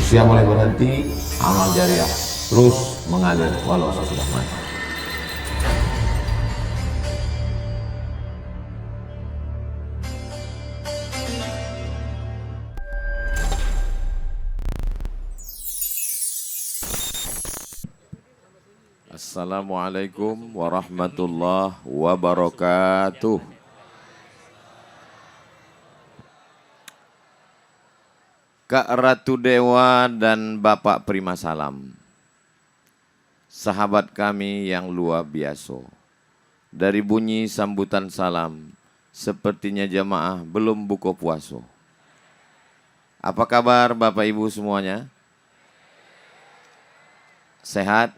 Usia mulai berhenti, amal jariah terus mengalir walau sudah mati. Assalamualaikum warahmatullahi wabarakatuh. Kak Ratu Dewa dan Bapak Prima Salam, sahabat kami yang luar biasa. Dari bunyi sambutan salam, sepertinya jamaah belum buka puasa. Apa kabar Bapak Ibu semuanya? Sehat?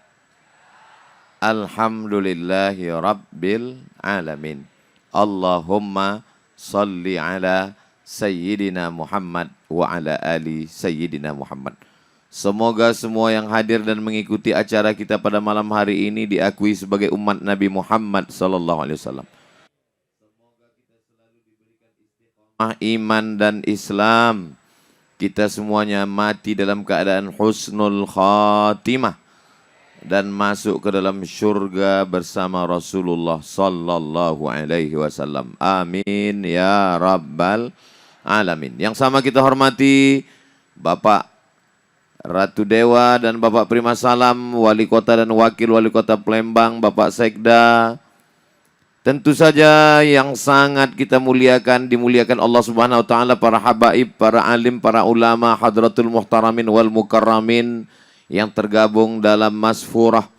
Alhamdulillahi Rabbil Alamin. Allahumma salli ala Sayyidina Muhammad wa ala ali Sayyidina Muhammad. Semoga semua yang hadir dan mengikuti acara kita pada malam hari ini diakui sebagai umat Nabi Muhammad sallallahu alaihi wasallam. Semoga kita selalu diberikan istiqamah iman dan Islam. Kita semuanya mati dalam keadaan husnul khatimah dan masuk ke dalam syurga bersama Rasulullah sallallahu alaihi wasallam. Amin ya rabbal alamin. Yang sama kita hormati Bapak Ratu Dewa dan Bapak Prima Salam, Wali Kota dan Wakil Wali Kota Palembang, Bapak Sekda. Tentu saja yang sangat kita muliakan, dimuliakan Allah Subhanahu wa taala, para habaib, para alim, para ulama, hadratul muhtaramin wal mukarramin yang tergabung dalam masfurah.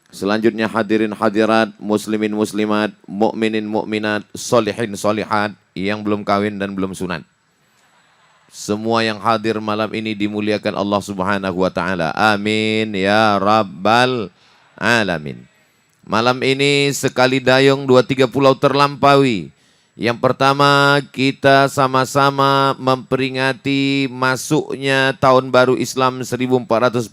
Selanjutnya hadirin hadirat, muslimin muslimat, mukminin mukminat, solihin solihat yang belum kawin dan belum sunat. Semua yang hadir malam ini dimuliakan Allah Subhanahu wa taala. Amin ya rabbal alamin. Malam ini sekali dayung 2-3 pulau terlampaui. Yang pertama, kita sama-sama memperingati masuknya tahun baru Islam 1447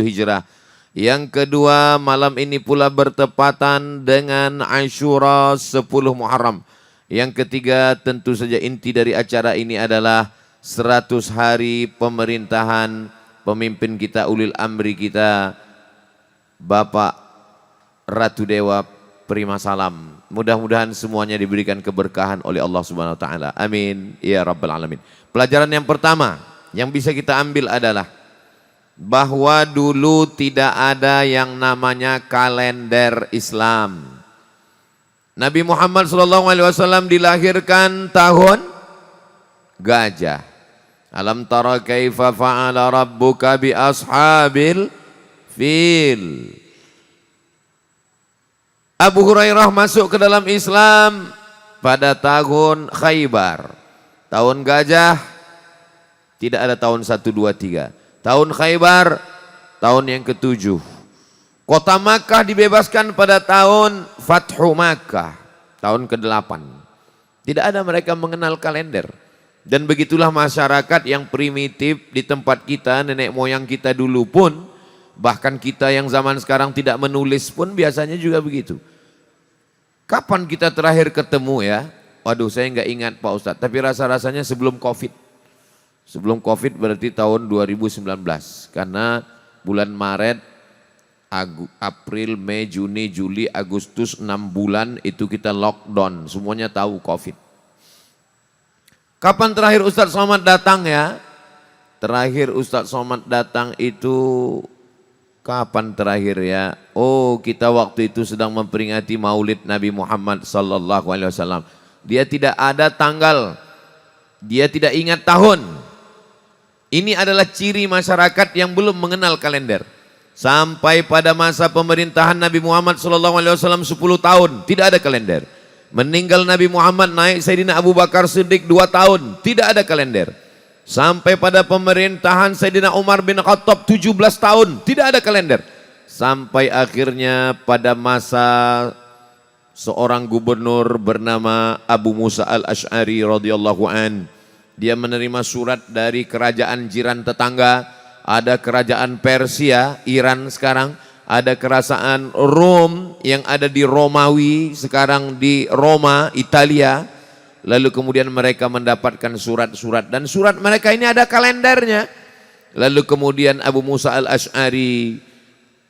Hijrah. Yang kedua, malam ini pula bertepatan dengan Asyura 10 Muharram. Yang ketiga, tentu saja inti dari acara ini adalah 100 hari pemerintahan pemimpin kita, ulil amri kita, Bapak Ratu Dewa Prima Salam. Mudah-mudahan semuanya diberikan keberkahan oleh Allah Subhanahu wa taala. Amin ya rabbal alamin. Pelajaran yang pertama yang bisa kita ambil adalah bahwa dulu tidak ada yang namanya kalender Islam. Nabi Muhammad SAW dilahirkan tahun gajah. Alam tara kaifa fa'ala rabbuka bi ashabil fil. Abu Hurairah masuk ke dalam Islam pada tahun Khaybar. Tahun gajah, tidak ada tahun 1, 2, 3. Tahun Khaybar, tahun yang ke-7. Kota Makkah dibebaskan pada tahun Fathu Makkah, tahun ke-8. Tidak ada mereka mengenal kalender. Dan begitulah masyarakat yang primitif di tempat kita, nenek moyang kita dulu pun, bahkan kita yang zaman sekarang tidak menulis pun biasanya juga begitu. Kapan kita terakhir ketemu ya? Waduh, saya nggak ingat Pak Ustadz, tapi rasa-rasanya sebelum Covid. Sebelum Covid berarti tahun 2019. Karena bulan Maret, April, Mei, Juni, Juli, Agustus, 6 bulan itu kita lockdown. Semuanya tahu Covid. Kapan terakhir Ustadz Somad datang ya? Terakhir Ustadz Somad datang itu kapan terakhir ya? Oh, kita waktu itu sedang memperingati Maulid Nabi Muhammad sallallahu alaihi wasallam. Dia tidak ada tanggal. Dia tidak ingat tahun. Ini adalah ciri masyarakat yang belum mengenal kalender. Sampai pada masa pemerintahan Nabi Muhammad sallallahu alaihi wasallam 10 tahun tidak ada kalender. Meninggal Nabi Muhammad, naik Sayyidina Abu Bakar Siddiq 2 tahun, tidak ada kalender. Sampai pada pemerintahan Sayyidina Umar bin Khattab 17 tahun, tidak ada kalender. Sampai akhirnya pada masa seorang gubernur bernama Abu Musa al-Ash'ari radhiyallahu an. Dia menerima surat dari kerajaan jiran tetangga. Ada kerajaan Persia, Iran sekarang. Ada kerajaan Rom yang ada di Romawi, sekarang di Roma, Italia. Lalu kemudian mereka mendapatkan surat-surat, dan surat mereka ini ada kalendernya. Lalu kemudian Abu Musa al-Ash'ari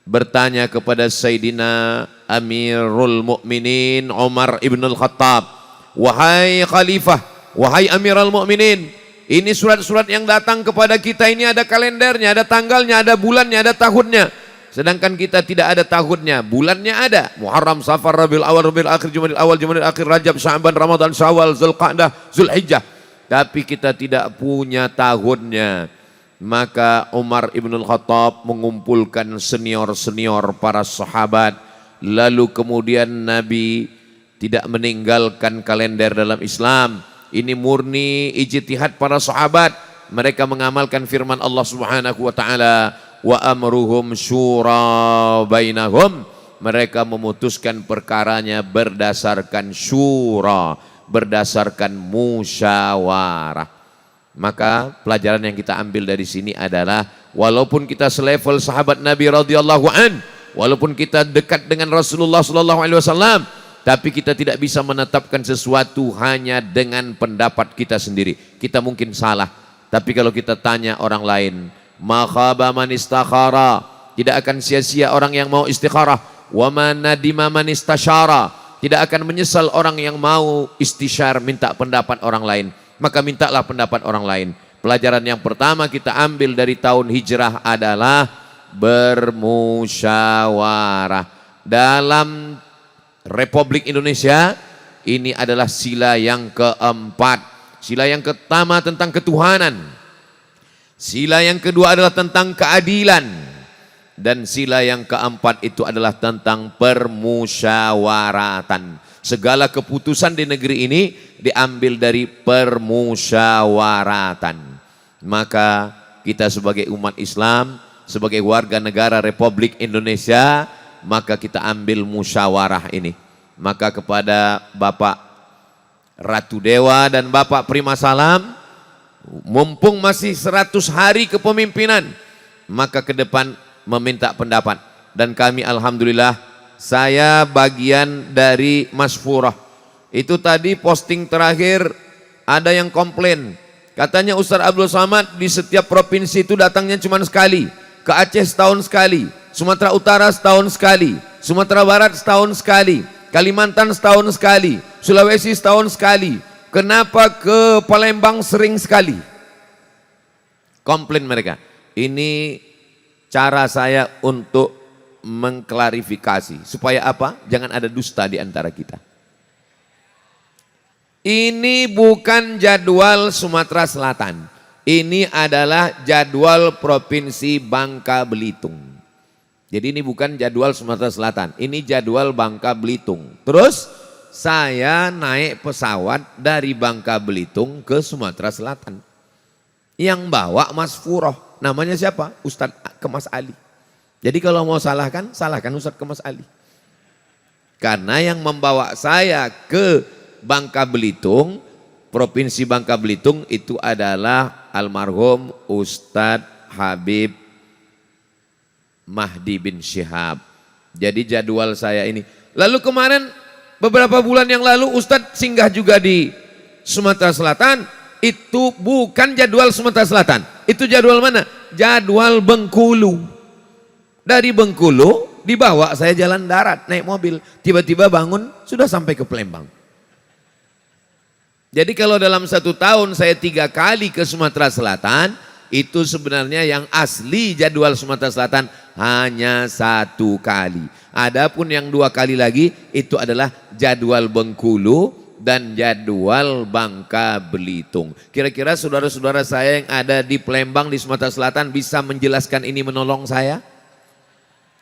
bertanya kepada Sayyidina Amirul Mukminin Umar ibn al-Khattab, wahai khalifah, wahai Amirul Mukminin, ini surat-surat yang datang kepada kita ini ada kalendernya, ada tanggalnya, ada bulannya, ada tahunnya. Sedangkan kita tidak ada tahunnya, bulannya ada. Muharram, Safar, Rabiul Awal, Rabiul Akhir, Jumadil Awal, Jumadil Akhir, Rajab, Sya'ban, Ramadan, Syawal, Zulqa'dah, Zulhijjah. Tapi kita tidak punya tahunnya. Maka Umar ibn al-Khattab mengumpulkan senior-senior para sahabat. Lalu kemudian Nabi tidak meninggalkan kalender dalam Islam. Ini murni ijtihad para sahabat. Mereka mengamalkan firman Allah Subhanahu wa taala, wa amruhum syura bainahum. Mereka memutuskan perkaranya berdasarkan syura, berdasarkan musyawarah. Maka pelajaran yang kita ambil dari sini adalah walaupun kita selevel sahabat Nabi radhiyallahu an, walaupun kita dekat dengan Rasulullah sallallahu alaihi wasallam, tapi kita tidak bisa menetapkan sesuatu hanya dengan pendapat kita sendiri. Kita mungkin salah, tapi kalau kita tanya orang lain, ma khaba man istakhara, tidak akan sia-sia orang yang mau istikharah. Wa man nadima man istasyara, tidak akan menyesal orang yang mau istisyar, minta pendapat orang lain. Maka mintalah pendapat orang lain. Pelajaran yang pertama kita ambil dari tahun hijrah adalah bermusyawarah. Dalam Republik Indonesia ini adalah sila yang keempat. Sila yang pertama tentang ketuhanan. Sila yang kedua adalah tentang keadilan. Dan sila yang keempat itu adalah tentang permusyawaratan. Segala keputusan di negeri ini diambil dari permusyawaratan. Maka kita sebagai umat Islam, sebagai warga negara Republik Indonesia, maka kita ambil musyawarah ini. Maka kepada Bapak Ratu Dewa dan Bapak Prima Salam, mumpung masih 100 hari kepemimpinan, maka ke depan meminta pendapat. Dan kami alhamdulillah, saya bagian dari Masfurah. Itu tadi posting terakhir ada yang komplain. Katanya Ustaz Abdul Samad di setiap provinsi itu datangnya cuma sekali. Ke Aceh setahun sekali, Sumatera Utara setahun sekali, Sumatera Barat setahun sekali, Kalimantan setahun sekali, Sulawesi setahun sekali. Kenapa ke Palembang sering sekali? Komplain mereka. Ini cara saya untuk mengklarifikasi supaya apa? Jangan ada dusta di antara kita. Ini bukan jadwal Sumatera Selatan. Ini adalah jadwal Provinsi Bangka Belitung. Jadi ini bukan jadwal Sumatera Selatan. Ini jadwal Bangka Belitung. Terus saya naik pesawat dari Bangka Belitung ke Sumatera Selatan. Yang bawa Mas Furoh. Namanya siapa? Ustadz Kemas Ali. Jadi kalau mau salahkan, salahkan Ustadz Kemas Ali. Karena yang membawa saya ke Bangka Belitung, Provinsi Bangka Belitung itu adalah almarhum Ustadz Habib Mahdi bin Syihab. Jadi jadwal saya ini. Lalu kemarin beberapa bulan yang lalu Ustadz singgah juga di Sumatera Selatan. Itu bukan jadwal Sumatera Selatan. Itu jadwal mana? Jadwal Bengkulu. Dari Bengkulu dibawa saya jalan darat naik mobil. Tiba-tiba bangun sudah sampai ke Palembang. Jadi kalau dalam 1 tahun saya 3 kali ke Sumatera Selatan, itu sebenarnya yang asli jadwal Sumatera Selatan hanya 1 kali. Adapun yang 2 kali lagi itu adalah jadwal Bengkulu dan jadwal Bangka Belitung. Kira-kira saudara-saudara saya yang ada di Palembang di Sumatera Selatan bisa menjelaskan ini, menolong saya?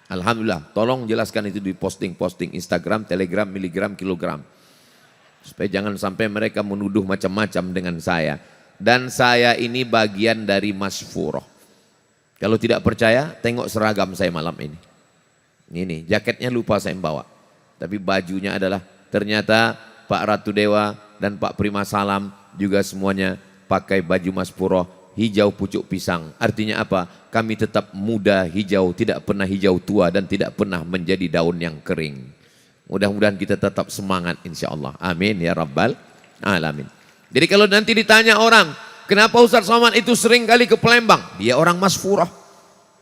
Alhamdulillah, tolong jelaskan itu di posting-posting Instagram, Telegram, miligram, kilogram. Supaya jangan sampai mereka menuduh macam-macam dengan saya. Dan saya ini bagian dari Masfuroh. Kalau tidak percaya, tengok seragam saya malam ini. Ini, jaketnya lupa saya bawa. Tapi bajunya adalah ternyata Pak Ratu Dewa dan Pak Prima Salam juga semuanya pakai baju Masfuroh. Hijau pucuk pisang. Artinya apa? Kami tetap muda hijau, tidak pernah hijau tua dan tidak pernah menjadi daun yang kering. Mudah-mudahan kita tetap semangat insya Allah. Amin ya Rabbal Alamin. Jadi kalau nanti ditanya orang, Kenapa Ustaz Somad itu sering kali ke Palembang? Dia orang Masfurah.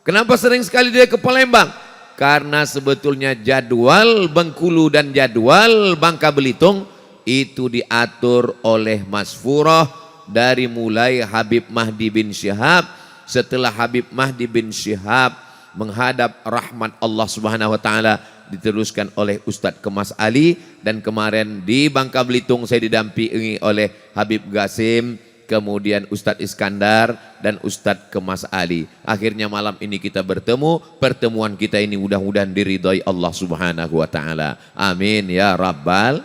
Kenapa sering sekali dia ke Palembang? Karena sebetulnya jadwal Bengkulu dan jadwal Bangka Belitung itu diatur oleh Masfurah dari mulai Habib Mahdi bin Syihab. Setelah Habib Mahdi bin Syihab menghadap rahmat Allah Subhanahu wa taala, diteruskan oleh Ustadz Kemas Ali, dan kemarin di Bangka Belitung saya didampingi oleh Habib Gasim, kemudian Ustadz Iskandar dan Ustadz Kemas Ali. Akhirnya malam ini kita bertemu. Pertemuan kita ini mudah-mudahan diridhai Allah Subhanahu wa taala. Amin ya rabbal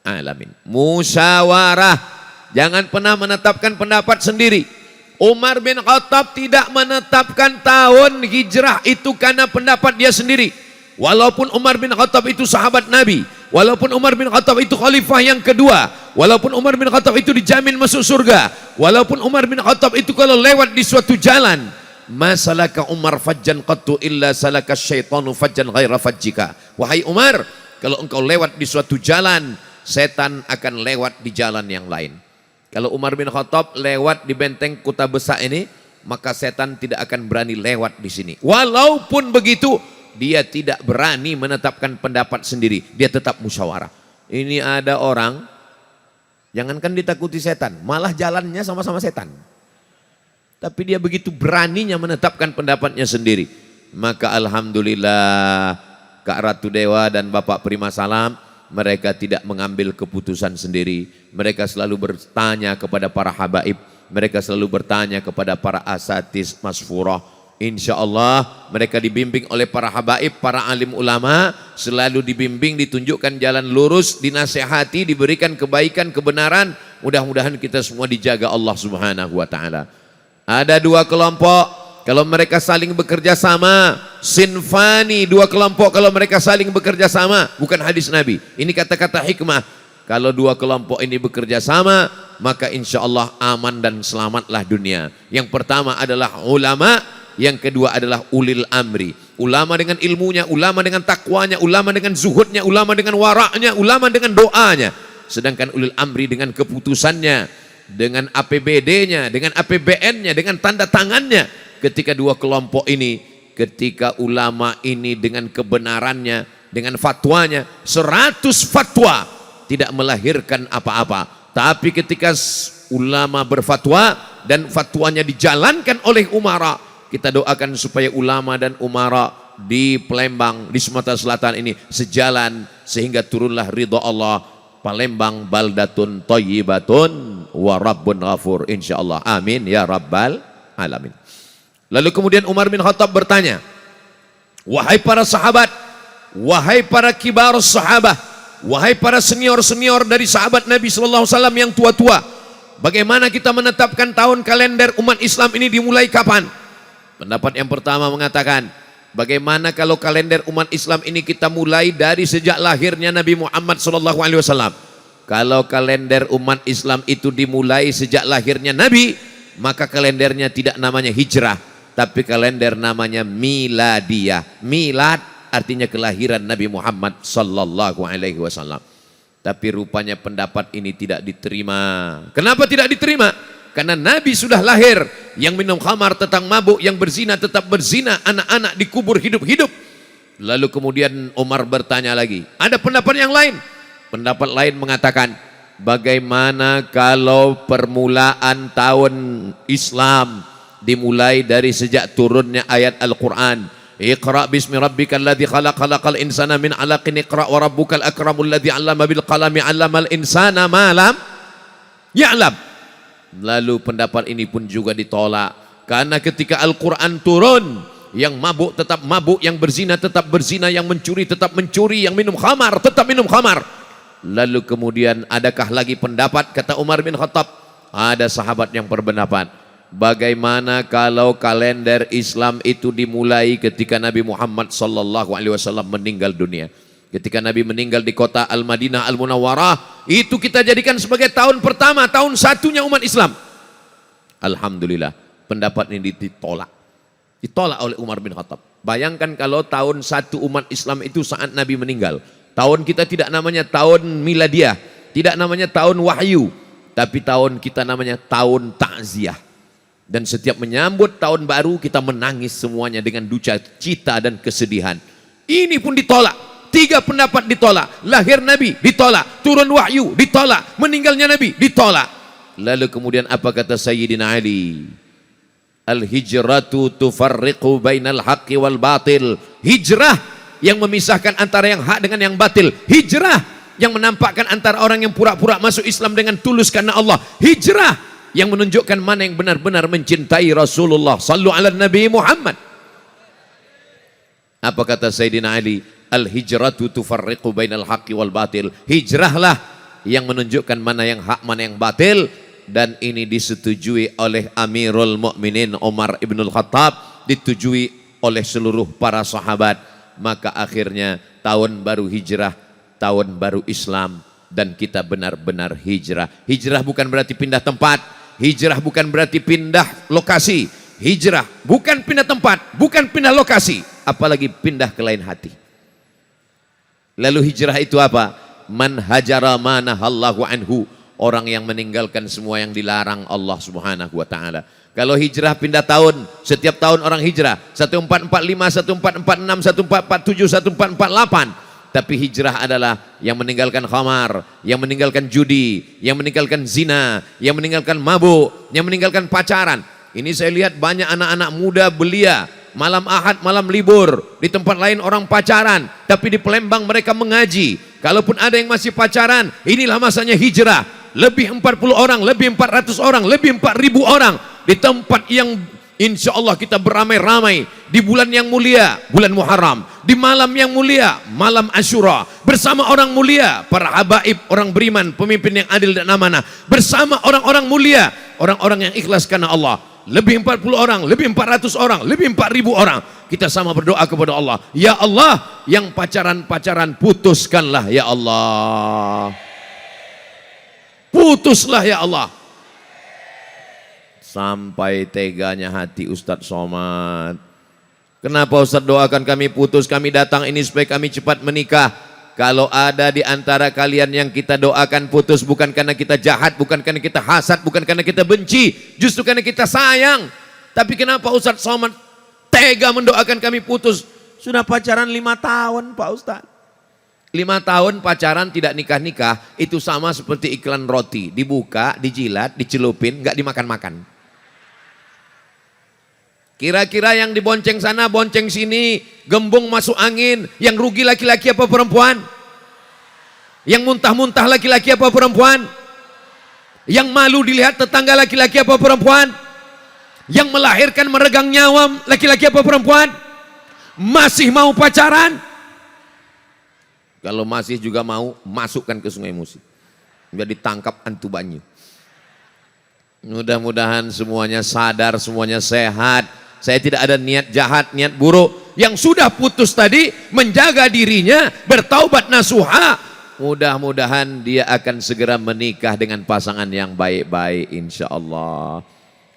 alamin. Musyawarah, jangan pernah menetapkan pendapat sendiri. Umar bin Khattab tidak menetapkan tahun hijrah itu karena pendapat dia sendiri. Walaupun Umar bin Khattab itu sahabat Nabi, walaupun Umar bin Khattab itu khalifah yang kedua, walaupun Umar bin Khattab itu dijamin masuk surga, walaupun Umar bin Khattab itu kalau lewat di suatu jalan, masalaka Umar fajjan qattu illa salaka syaitanu fajjan ghaira fajjika. Wahai Umar, kalau engkau lewat di suatu jalan, setan akan lewat di jalan yang lain. Kalau Umar bin Khattab lewat di benteng Kota Besar ini, maka setan tidak akan berani lewat di sini. Walaupun begitu, dia tidak berani menetapkan pendapat sendiri. Dia tetap musyawarah. Ini ada orang, jangankan ditakuti setan, malah jalannya sama-sama setan. Tapi dia begitu beraninya menetapkan pendapatnya sendiri. Maka alhamdulillah, Kak Ratu Dewa dan Bapak Prima Salam, mereka tidak mengambil keputusan sendiri. Mereka selalu bertanya kepada para habaib. Mereka selalu bertanya kepada para asatiz Masfurah. Insya Allah mereka dibimbing oleh para habaib, para alim ulama. Selalu dibimbing, ditunjukkan jalan lurus, dinasehati, diberikan kebaikan, kebenaran. Mudah-mudahan kita semua dijaga Allah Subhanahu wa ta'ala. Ada dua kelompok, kalau mereka saling bekerja sama, sinfani, dua kelompok kalau mereka saling bekerja sama, bukan hadis Nabi. Ini kata-kata hikmah. Kalau dua kelompok ini bekerja sama, maka insya Allah aman dan selamatlah dunia. Yang pertama adalah ulama, yang kedua adalah ulil amri. Ulama dengan ilmunya, ulama dengan takwanya, ulama dengan zuhudnya, ulama dengan waraknya, ulama dengan doanya. Sedangkan ulil amri dengan keputusannya, dengan APBD-nya, dengan APBN-nya, dengan tanda tangannya. Ketika dua kelompok ini, ketika ulama ini dengan kebenarannya, dengan fatwanya, 100 fatwa tidak melahirkan apa-apa. Tapi ketika ulama berfatwa dan fatwanya dijalankan oleh umara, kita doakan supaya ulama dan umara di Palembang, di Sumatera Selatan ini sejalan, sehingga turunlah ridha Allah. Palembang baldatun thayyibatun wa rabbun ghafur, insyaallah. Amin ya rabbal alamin. Lalu kemudian Umar bin Khattab bertanya, wahai para sahabat, wahai para kibar sahabat, wahai para senior-senior dari sahabat Nabi SAW yang tua-tua, bagaimana kita menetapkan tahun kalender umat Islam ini dimulai kapan? Pendapat yang pertama mengatakan, bagaimana kalau kalender umat Islam ini kita mulai dari sejak lahirnya Nabi Muhammad SAW? Kalau kalender umat Islam itu dimulai sejak lahirnya Nabi, maka kalendernya tidak namanya hijrah, tapi kalender namanya miladiyah. Milad artinya kelahiran Nabi Muhammad sallallahu alaihi wasallam. Tapi rupanya pendapat ini tidak diterima. Kenapa tidak diterima? Karena Nabi sudah lahir. Yang minum khamar tetap mabuk, yang berzina tetap berzina, anak-anak dikubur hidup-hidup. Lalu kemudian Umar bertanya lagi, ada pendapat yang lain? Pendapat lain mengatakan, bagaimana kalau permulaan tahun Islam dimulai dari sejak turunnya ayat Al-Quran, Iqra bismi rabbikal ladzi khalaq, khalaqal insana min 'alaqin, iqra wa rabbukal akramul ladzi 'allama bil qalami 'allamal insana ma lam ya'lam. Lalu pendapat ini pun juga ditolak, karena ketika Al-Quran turun, yang mabuk tetap mabuk, yang berzina tetap berzina, yang mencuri tetap mencuri, yang minum khamar tetap minum khamar. Lalu kemudian adakah lagi pendapat? Kata Umar bin Khattab, ada sahabat yang berpendapat, bagaimana kalau kalender Islam itu dimulai ketika Nabi Muhammad SAW meninggal dunia? Ketika Nabi meninggal di kota Al-Madinah Al-Munawwarah, itu kita jadikan sebagai tahun pertama, tahun satunya umat Islam. Alhamdulillah, pendapat ini ditolak. Ditolak oleh Umar bin Khattab. Bayangkan kalau tahun satu umat Islam itu saat Nabi meninggal. Tahun kita tidak namanya tahun miladiah, tidak namanya tahun wahyu. Tapi tahun kita namanya tahun takziah. Dan setiap menyambut tahun baru kita menangis semuanya dengan duka cita dan kesedihan. Ini pun ditolak. 3 pendapat ditolak. Lahir Nabi ditolak. Turun wahyu ditolak. Meninggalnya Nabi ditolak. Lalu kemudian apa kata Sayyidina Ali? Al-hijratu tufarriqu bainal haqqi wal batil. Hijrah yang memisahkan antara yang hak dengan yang batil. Hijrah yang menampakkan antara orang yang pura-pura masuk Islam dengan tulus karena Allah. Hijrah yang menunjukkan mana yang benar-benar mencintai Rasulullah. Sallu ala Nabi Muhammad. Apa kata Sayyidina Ali? Al-hijratu tufarriqu bainal haqqi wal batil. Hijrahlah yang menunjukkan mana yang hak, mana yang batil. Dan ini disetujui oleh Amirul Mukminin Umar Ibnul Khattab, disetujui oleh seluruh para sahabat. Maka akhirnya tahun baru hijrah, tahun baru Islam, dan kita benar-benar hijrah. Hijrah bukan berarti pindah tempat, hijrah bukan berarti pindah lokasi, hijrah bukan pindah tempat, bukan pindah lokasi, apalagi pindah ke lain hati. Lalu hijrah itu apa? Man hajara ma nahallahu anhu. Orang yang meninggalkan semua yang dilarang Allah Subhanahu wa taala. Kalau hijrah pindah tahun, setiap tahun orang hijrah 1445, 1446, 1447, 1448. Tapi hijrah adalah yang meninggalkan khamar, yang meninggalkan judi, yang meninggalkan zina, yang meninggalkan mabuk, yang meninggalkan pacaran. Ini saya lihat banyak anak-anak muda belia, malam Ahad, malam libur, di tempat lain orang pacaran, tapi di Palembang mereka mengaji. Kalaupun ada yang masih pacaran, inilah masanya hijrah. Lebih 40 orang, lebih 400 orang, lebih 4.000 orang di tempat yang insya Allah kita beramai-ramai di bulan yang mulia, bulan Muharram, di malam yang mulia, malam Asyura, bersama orang mulia, para habaib, orang beriman, pemimpin yang adil dan amanah, bersama orang-orang mulia, orang-orang yang ikhlas karena Allah. Lebih 40 orang, lebih 400 orang, lebih 4.000 orang. Kita sama berdoa kepada Allah. Ya Allah, yang pacaran-pacaran putuskanlah ya Allah. Putuslah ya Allah. Sampai teganya hati Ustadz Somad. Kenapa Ustadz doakan kami putus, kami datang ini supaya kami cepat menikah. Kalau ada di antara kalian yang kita doakan putus bukan karena kita jahat, bukan karena kita hasad, bukan karena kita benci, justru karena kita sayang. Tapi kenapa Ustadz Somad tega mendoakan kami putus? Sudah pacaran 5 tahun Pak Ustadz. 5 tahun pacaran tidak nikah-nikah, itu sama seperti iklan roti. Dibuka, dijilat, dicelupin, nggak dimakan-makan. Kira-kira yang dibonceng sana, bonceng sini, gembung masuk angin, yang rugi laki-laki apa perempuan? Yang muntah-muntah laki-laki apa perempuan? Yang malu dilihat tetangga laki-laki apa perempuan? Yang melahirkan meregang nyawa laki-laki apa perempuan? Masih mau pacaran? Kalau masih juga mau, masukkan ke Sungai Musi. Biar ditangkap antu banyu. Mudah-mudahan semuanya sadar, semuanya sehat. Saya tidak ada niat jahat, niat buruk. Yang sudah putus tadi, menjaga dirinya, bertaubat nasuha. Mudah-mudahan dia akan segera menikah dengan pasangan yang baik-baik, insya Allah.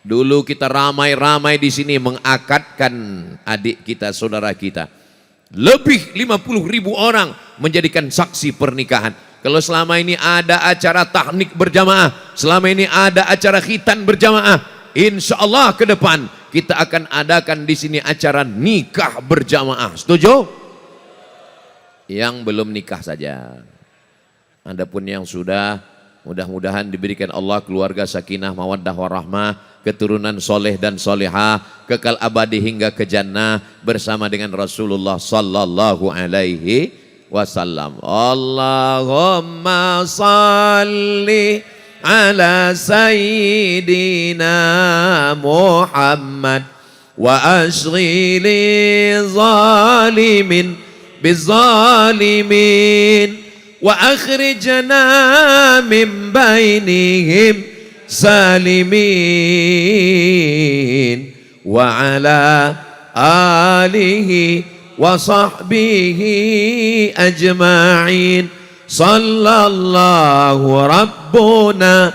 Dulu kita ramai-ramai di sini mengakadkan adik kita, saudara kita. Lebih 50.000 orang menjadikan saksi pernikahan. Kalau selama ini ada acara tahnik berjamaah, selama ini ada acara khitan berjamaah, insya Allah ke depan kita akan adakan di sini acara nikah berjamaah. Setuju? Yang belum nikah saja. Adapun yang sudah, mudah-mudahan diberikan Allah keluarga sakinah, mawaddah warahmah, keturunan soleh dan solehah, kekal abadi hingga ke jannah bersama dengan Rasulullah sallallahu alaihi wasallam. Allahumma salli ala sayyidina Muhammad wa ashghili zalimin bizalimin wa akhrijna min bainihim salimin wa ala alihi wa sahbihi ajma'in. Sallallahu rabbuna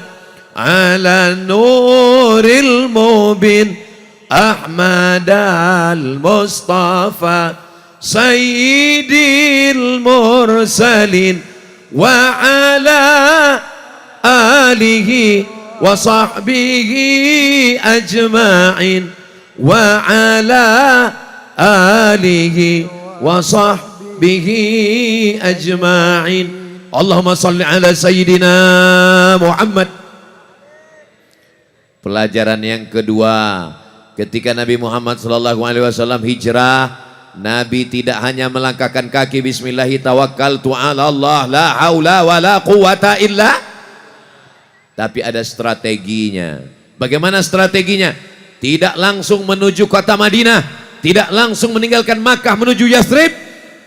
ala nuril mubin Ahmad al-Mustafa sayyidil mursalin wa ala alihi wa sahbihi ajma'in wa ala alihi wa sahbihi ajma'in. Allahumma salli ala sayyidina Muhammad. Pelajaran yang kedua, ketika Nabi Muhammad SAW hijrah, Nabi tidak hanya melangkahkan kaki bismillahi tawakkaltu ala Allah la haula wala quwata illa, tapi ada strateginya. Bagaimana strateginya? Tidak langsung menuju kota Madinah, tidak langsung meninggalkan Makkah menuju Yathrib,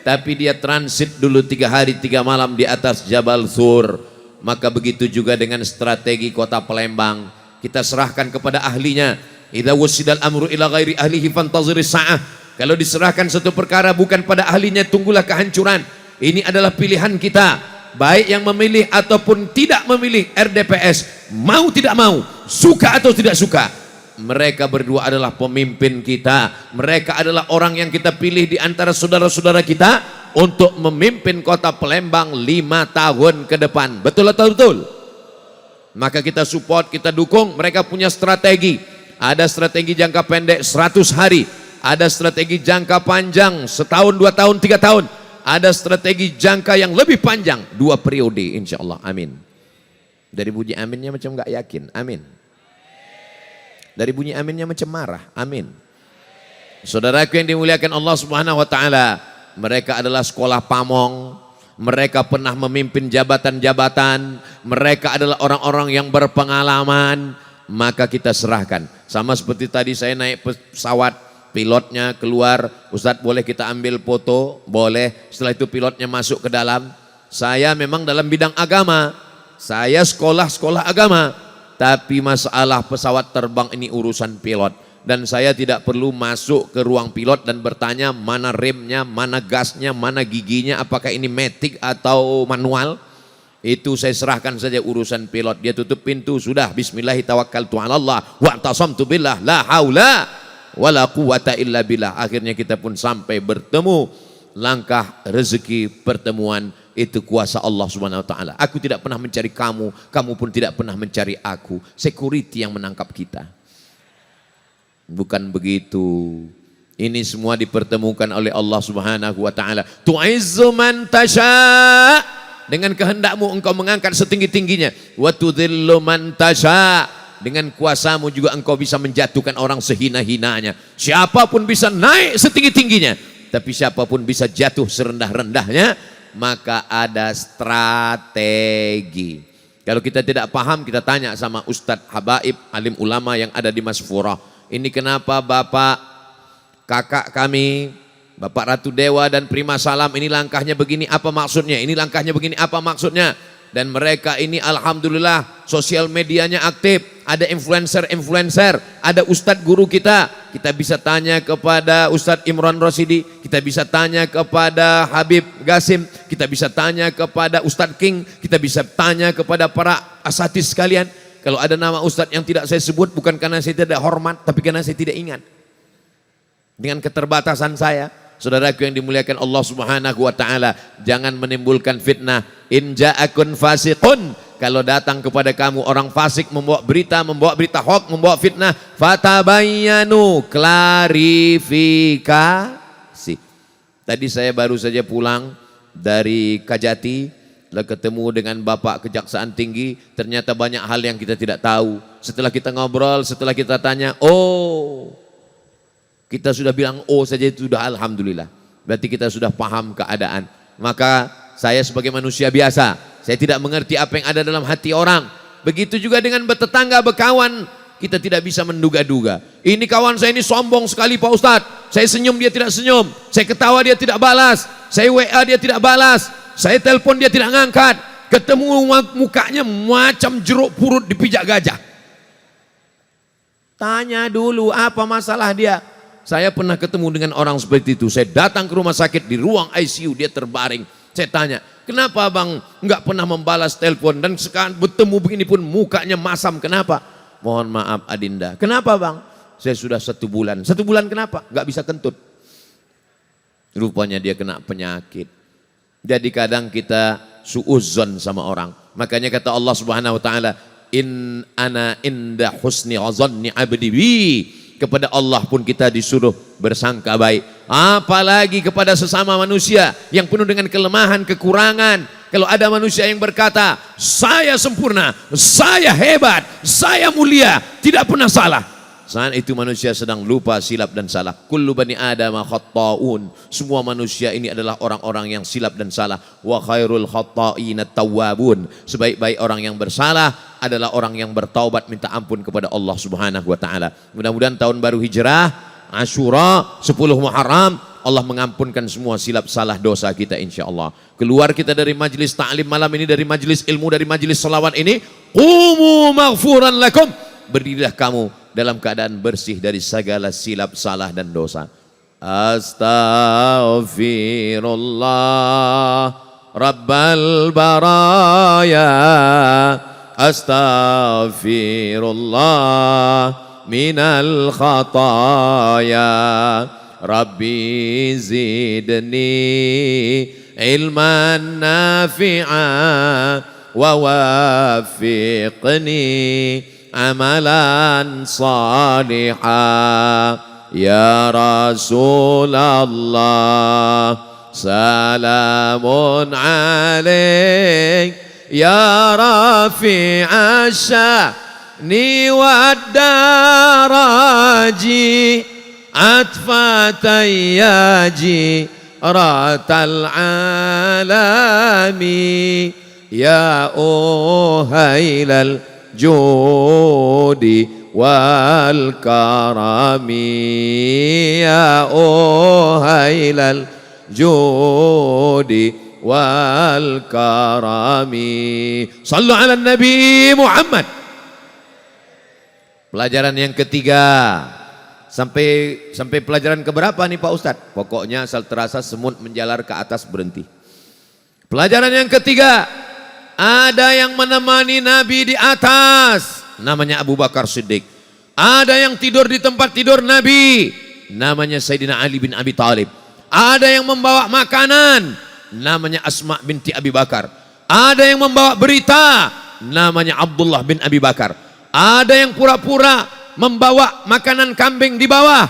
tapi dia transit dulu 3 hari 3 malam di atas Jabal Thur. Maka begitu juga dengan strategi kota Palembang, kita serahkan kepada ahlinya. Idza wusidal amru ila ghairi ahlihi fantaziris sa'ah. Kalau diserahkan satu perkara bukan pada ahlinya, tunggulah kehancuran. Ini adalah pilihan kita, baik yang memilih ataupun tidak memilih RDPS, mau tidak mau, suka atau tidak suka. Mereka berdua adalah pemimpin kita. Mereka adalah orang yang kita pilih di antara saudara-saudara kita untuk memimpin kota Palembang 5 tahun ke depan. Betul atau betul? Maka kita support, kita dukung. Mereka punya strategi. Ada strategi jangka pendek 100 hari. Ada strategi jangka panjang 1 tahun, 2 tahun, 3 tahun. Ada strategi jangka yang lebih panjang 2 periode insya Allah. Amin. Dari bunyi aminnya macam gak yakin. Amin. Dari bunyi aminnya macam marah. Amin. Saudaraku yang dimuliakan Allah Subhanahu wa taala, mereka adalah sekolah pamong. Mereka pernah memimpin jabatan-jabatan. Mereka adalah orang-orang yang berpengalaman. Maka kita serahkan. Sama seperti tadi saya naik pesawat, pilotnya keluar, Ustadz boleh kita ambil foto? Boleh. Setelah itu pilotnya masuk ke dalam. Saya memang dalam bidang agama, saya sekolah agama, tapi masalah pesawat terbang ini urusan pilot. Dan saya tidak perlu masuk ke ruang pilot dan bertanya mana remnya, mana gasnya, mana giginya, apakah ini matic atau manual. Itu saya serahkan saja urusan pilot. Dia tutup pintu, sudah bismillahi tawakkaltu ala Allah wa atasamtu billah la haula wala quwata illa billah. Akhirnya kita pun sampai bertemu. Langkah rezeki pertemuan itu kuasa Allah Subhanahu wa taala. Aku tidak pernah mencari kamu, kamu pun tidak pernah mencari aku. Security yang menangkap kita. Bukan begitu. Ini semua dipertemukan oleh Allah Subhanahu wa taala. Tu'izzu man tasya, dengan kehendakmu engkau mengangkat setinggi-tingginya. Wa tudhillu man tasya, dengan kuasamu juga engkau bisa menjatuhkan orang sehina-hinanya. Siapapun bisa naik setinggi-tingginya, tapi siapapun bisa jatuh serendah-rendahnya. Maka ada strategi. Kalau kita tidak paham, kita tanya sama Ustadz Habaib, alim ulama yang ada di Masfurah. Ini kenapa Bapak, kakak kami, Bapak Ratu Dewa dan Prima Salam, ini langkahnya begini, apa maksudnya? Ini langkahnya begini, apa maksudnya? Dan mereka ini alhamdulillah sosial medianya aktif. Ada influencer, ada Ustadz guru kita. Kita bisa tanya kepada Ustadz Imran Rosidi, kita bisa tanya kepada Habib Gasim, kita bisa tanya kepada Ustadz King, kita bisa tanya kepada para asatidz sekalian. Kalau ada nama Ustadz yang tidak saya sebut, bukan karena saya tidak hormat, tapi karena saya tidak ingat. Dengan keterbatasan saya, saudaraku yang dimuliakan Allah Subhanahu wa taala, jangan menimbulkan fitnah. In ja'akun fasiqun, kalau datang kepada kamu orang fasik membawa berita hoak, membawa fitnah, fatabayyanu, klarifikasi. Tadi saya baru saja pulang dari Kajati, lalu ketemu dengan Bapak Kejaksaan Tinggi, ternyata banyak hal yang kita tidak tahu. Setelah kita ngobrol, setelah kita tanya, oh, kita sudah bilang oh saja itu sudah alhamdulillah. Berarti kita sudah paham keadaan. Maka saya sebagai manusia biasa, saya tidak mengerti apa yang ada dalam hati orang. Begitu juga dengan bertetangga, berkawan, kita tidak bisa menduga-duga. Ini kawan saya ini sombong sekali Pak Ustadz. Saya senyum dia tidak senyum, saya ketawa dia tidak balas, saya WA dia tidak balas, saya telepon dia tidak ngangkat. Ketemu mukanya macam jeruk purut dipijak gajah. Tanya dulu apa masalah dia. Saya pernah ketemu dengan orang seperti itu. Saya datang ke rumah sakit, di ruang ICU dia terbaring. Saya tanya, kenapa bang nggak pernah membalas telepon, dan sekarang bertemu begini pun mukanya masam, kenapa? Mohon maaf Adinda. Kenapa bang? Saya sudah 1 bulan. 1 bulan kenapa? Nggak bisa kentut. Rupanya dia kena penyakit. Jadi kadang kita suudzon sama orang. Makanya kata Allah Subhanahu wa taala, in ana inda husni zanni abdi bi. Kepada Allah pun kita disuruh bersangka baik, apalagi kepada sesama manusia yang penuh dengan kelemahan, kekurangan. Kalau ada manusia yang berkata, saya sempurna, saya hebat, saya mulia, tidak pernah salah, saat itu manusia sedang lupa, silap dan salah. Kullu bani Adam khatta'un. Semua manusia ini adalah orang-orang yang silap dan salah. Wa khairul khatta'ina tawwabun. Sebaik-baik orang yang bersalah adalah orang yang bertaubat minta ampun kepada Allah Subhanahu wa taala. Mudah-mudahan tahun baru Hijrah, Asyura, 10 Muharram, Allah mengampunkan semua silap salah dosa kita insyaallah. Keluar kita dari majlis ta'lim malam ini, dari majlis ilmu, dari majlis salawat ini, qumu maghfuran lakum. Berdirilah kamu dalam keadaan bersih dari segala silap, salah dan dosa. Astaghfirullah Rabbal baraya, astaghfirullah minal khataya, Rabbi zidni ilman nafi'a wa wafiqni amalan salihah. Ya Rasulullah salamun alaik, ya rafi'a sya'ni wad daraji, atfatayyaji ratal alami, ya uhailal judi wal karami, ya uhailal judi wal karami. Sallu ala Nabi Muhammad. Pelajaran yang ketiga. Sampai pelajaran keberapa nih Pak Ustadz? Pokoknya asal terasa semut menjalar ke atas berhenti. Pelajaran yang ketiga, ada yang menemani Nabi di atas, namanya Abu Bakar Siddiq. Ada yang tidur di tempat tidur Nabi, namanya Sayyidina Ali bin Abi Thalib. Ada yang membawa makanan, namanya Asma binti Abi Bakar. Ada yang membawa berita, namanya Abdullah bin Abi Bakar. Ada yang pura-pura membawa makanan kambing di bawah,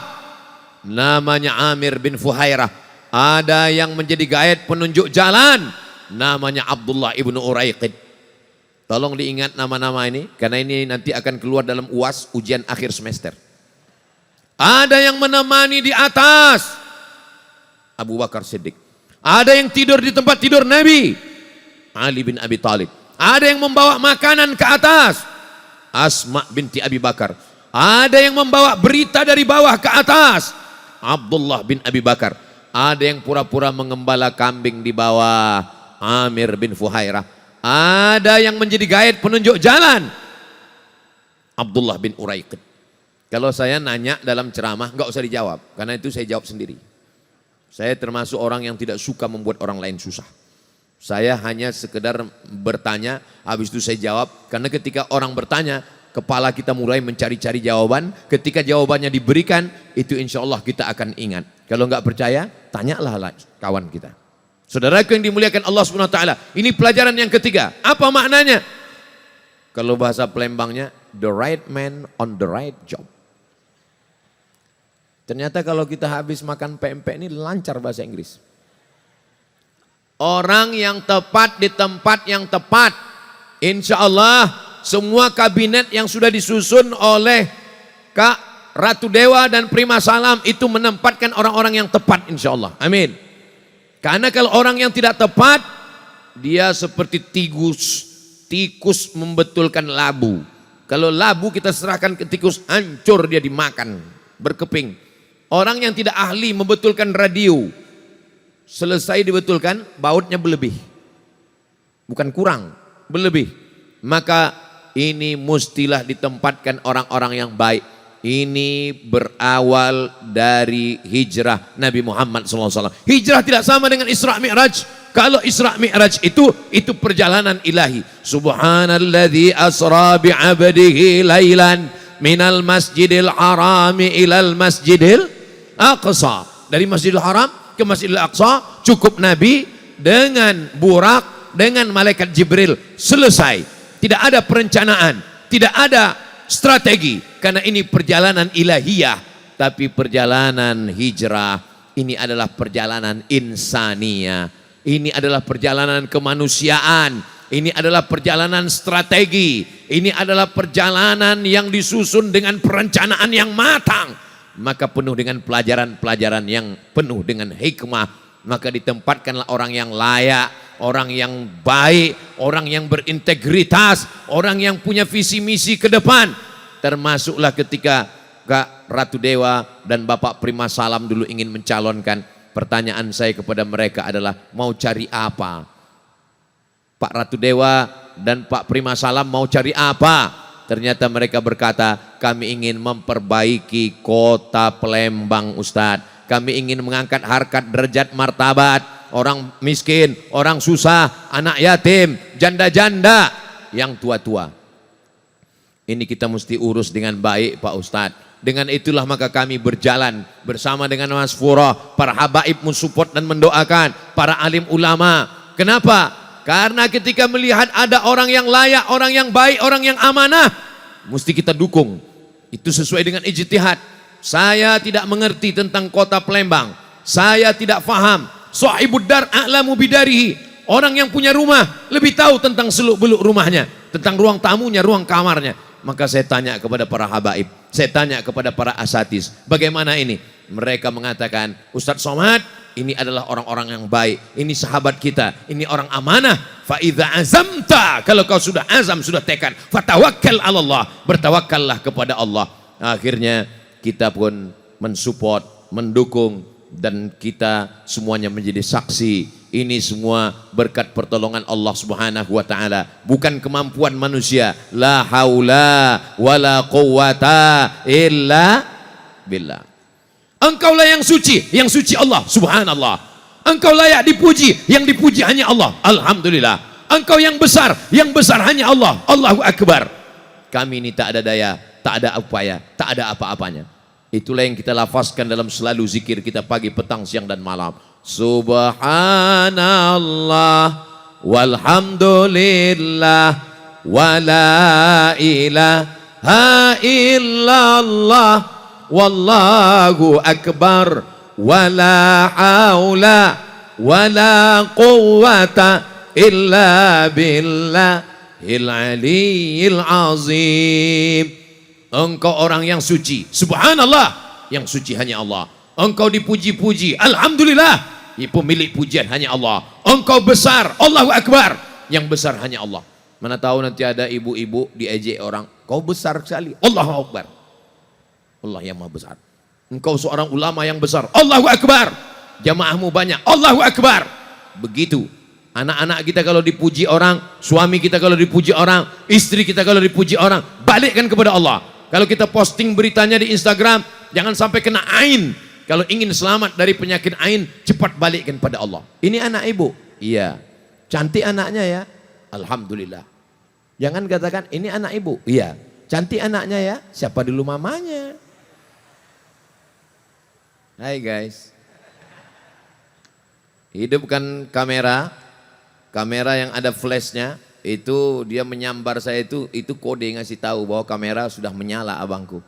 namanya Amir bin Fuhairah. Ada yang menjadi gaet penunjuk jalan, namanya Abdullah ibnu Uraiqid. Tolong diingat nama-nama ini, karena ini nanti akan keluar dalam UAS, ujian akhir semester. Ada yang menemani di atas, Abu Bakar Siddiq. Ada yang tidur di tempat tidur Nabi, Ali bin Abi Thalib. Ada yang membawa makanan ke atas, Asma binti Abi Bakar. Ada yang membawa berita dari bawah ke atas, Abdullah bin Abi Bakar. Ada yang pura-pura mengembala kambing di bawah, Amir bin Fuhairah. Ada yang menjadi gaet penunjuk jalan, Abdullah bin Uraiqid. Kalau saya nanya dalam ceramah, enggak usah dijawab, karena itu saya jawab sendiri. Saya termasuk orang yang tidak suka membuat orang lain susah. Saya hanya sekedar bertanya, habis itu saya jawab. Karena ketika orang bertanya, kepala kita mulai mencari-cari jawaban. Ketika jawabannya diberikan, itu insya Allah kita akan ingat. Kalau enggak percaya, tanyalah kawan kita. Saudaraku yang dimuliakan Allah SWT, ini pelajaran yang ketiga. Apa maknanya? Kalau bahasa Palembangnya, the right man on the right job. Ternyata kalau kita habis makan pempek ini lancar bahasa Inggris. Orang yang tepat di tempat yang tepat. Insya Allah semua kabinet yang sudah disusun oleh Kak Ratu Dewa dan Prima Salam itu menempatkan orang-orang yang tepat insya Allah. Amin. Karena kalau orang yang tidak tepat, dia seperti tikus membetulkan labu. Kalau labu kita serahkan ke tikus, hancur dia dimakan, berkeping. Orang yang tidak ahli membetulkan radio, selesai dibetulkan, bautnya berlebih. Bukan kurang, berlebih. Maka ini mustilah ditempatkan orang-orang yang baik. Ini berawal dari hijrah Nabi Muhammad SAW. Hijrah tidak sama dengan Isra Mi'raj. Kalau Isra Mi'raj itu perjalanan ilahi. Subhanalladzi asra bi'abdihi lailan minal masjidil harami ilal masjidil aqsa. Dari Masjidil Haram ke Masjidil Aqsa cukup Nabi dengan burak dengan malaikat Jibril, selesai. Tidak ada perencanaan, tidak ada strategi, karena ini perjalanan ilahiyah. Tapi perjalanan hijrah ini adalah perjalanan insania, ini adalah perjalanan kemanusiaan, ini adalah perjalanan strategi, ini adalah perjalanan yang disusun dengan perencanaan yang matang, maka penuh dengan pelajaran-pelajaran yang penuh dengan hikmah. Maka ditempatkanlah orang yang layak, orang yang baik, orang yang berintegritas, orang yang punya visi misi ke depan. Termasuklah ketika Kak Ratu Dewa dan Bapak Prima Salam dulu ingin mencalonkan, pertanyaan saya kepada mereka adalah mau cari apa? Pak Ratu Dewa dan Pak Prima Salam mau cari apa? Ternyata mereka berkata, kami ingin memperbaiki kota Palembang, Ustadz. Kami ingin mengangkat harkat derajat martabat orang miskin, orang susah, anak yatim, janda-janda, yang tua-tua. Ini kita mesti urus dengan baik Pak Ustadz. Dengan itulah maka kami berjalan bersama dengan Mas Furah, para habaib mensupport dan mendoakan, para alim ulama. Kenapa? Karena ketika melihat ada orang yang layak, orang yang baik, orang yang amanah, mesti kita dukung. Itu sesuai dengan ijtihad. Saya tidak mengerti tentang kota Palembang, saya tidak faham. Sahibud dar a'lamu bidarihi. Orang yang punya rumah lebih tahu tentang seluk-beluk rumahnya, tentang ruang tamunya, ruang kamarnya. Maka saya tanya kepada para habaib, saya tanya kepada para asatis, bagaimana ini? Mereka mengatakan, Ustadz Somad, ini adalah orang-orang yang baik, ini sahabat kita, ini orang amanah. Fa idza azamta, kalau kau sudah azam, sudah tekad, fatawakkal 'ala Allah, bertawakkallah kepada Allah. Akhirnya kita pun mensupport, mendukung, dan kita semuanya menjadi saksi. Ini semua berkat pertolongan Allah Subhanahu wa taala, bukan kemampuan manusia. La haula wala quwata illa billah. Engkaulah yang suci Allah Subhanallah. Engkau layak dipuji, yang dipuji hanya Allah, alhamdulillah. Engkau yang besar hanya Allah, Allahu Akbar. Kami ini tak ada daya, tak ada upaya, tak ada apa-apanya. Itulah yang kita lafazkan dalam selalu zikir kita pagi, petang, siang dan malam. Subhanallah walhamdulillah wala ilaha illallah wallahu akbar wala haula wala quwwata illa billahil aliyyil azim. Engkau orang yang suci, subhanallah, yang suci hanya Allah. Engkau dipuji-puji, alhamdulillah, pemilik pujian hanya Allah. Engkau besar, Allahu Akbar, yang besar hanya Allah. Mana tahu nanti ada ibu-ibu diejek orang, kau besar sekali, Allahu Akbar. Allah yang maha besar. Engkau seorang ulama yang besar, Allahu Akbar. Jamaahmu banyak, Allahu Akbar. Begitu. Anak-anak kita kalau dipuji orang, suami kita kalau dipuji orang, istri kita kalau dipuji orang, balikkan kepada Allah. Kalau kita posting beritanya di Instagram, jangan sampai kena ain. Kalau ingin selamat dari penyakit ain, cepat balikkan pada Allah. Ini anak ibu, iya. Cantik anaknya ya, alhamdulillah. Jangan katakan ini anak ibu, iya. Cantik anaknya ya, siapa dulu mamanya? Hai guys. Hidupkan kamera yang ada flashnya, itu dia menyambar saya, itu kode ngasih tahu bahwa kamera sudah menyala abangku.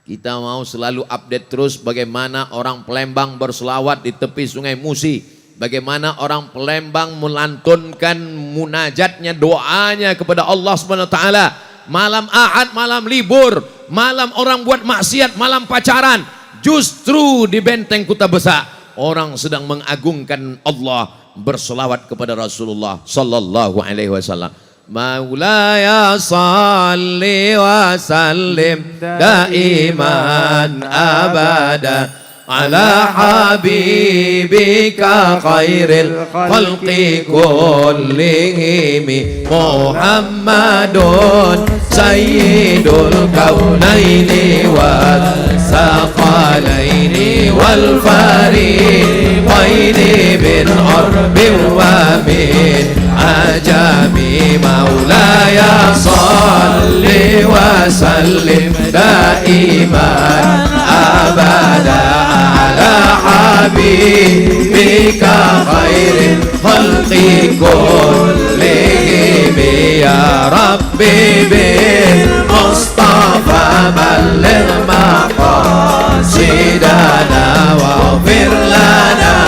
Kita mau selalu update terus bagaimana orang Palembang berselawat di tepi Sungai Musi, bagaimana orang Palembang melantunkan munajatnya, doanya kepada Allah Subhanahu wa taala. Malam Ahad, malam libur, malam orang buat maksiat, malam pacaran, justru di Benteng Kuta Besar orang sedang mengagungkan Allah, berselawat kepada Rasulullah sallallahu alaihi wasallam. Maulaya salli wa sallim daiman abada ala habibika khairil khalqi kullihim Muhammadun sayyidul kaunaini wal saqalaini wal fariqaini min arbin wa min ajami. Maulaya salli wa sallim daiman abada ala habibika khair khairil khalqi kullihim ya Rabbi bil Mustafa balligh maqasidana waghfir lana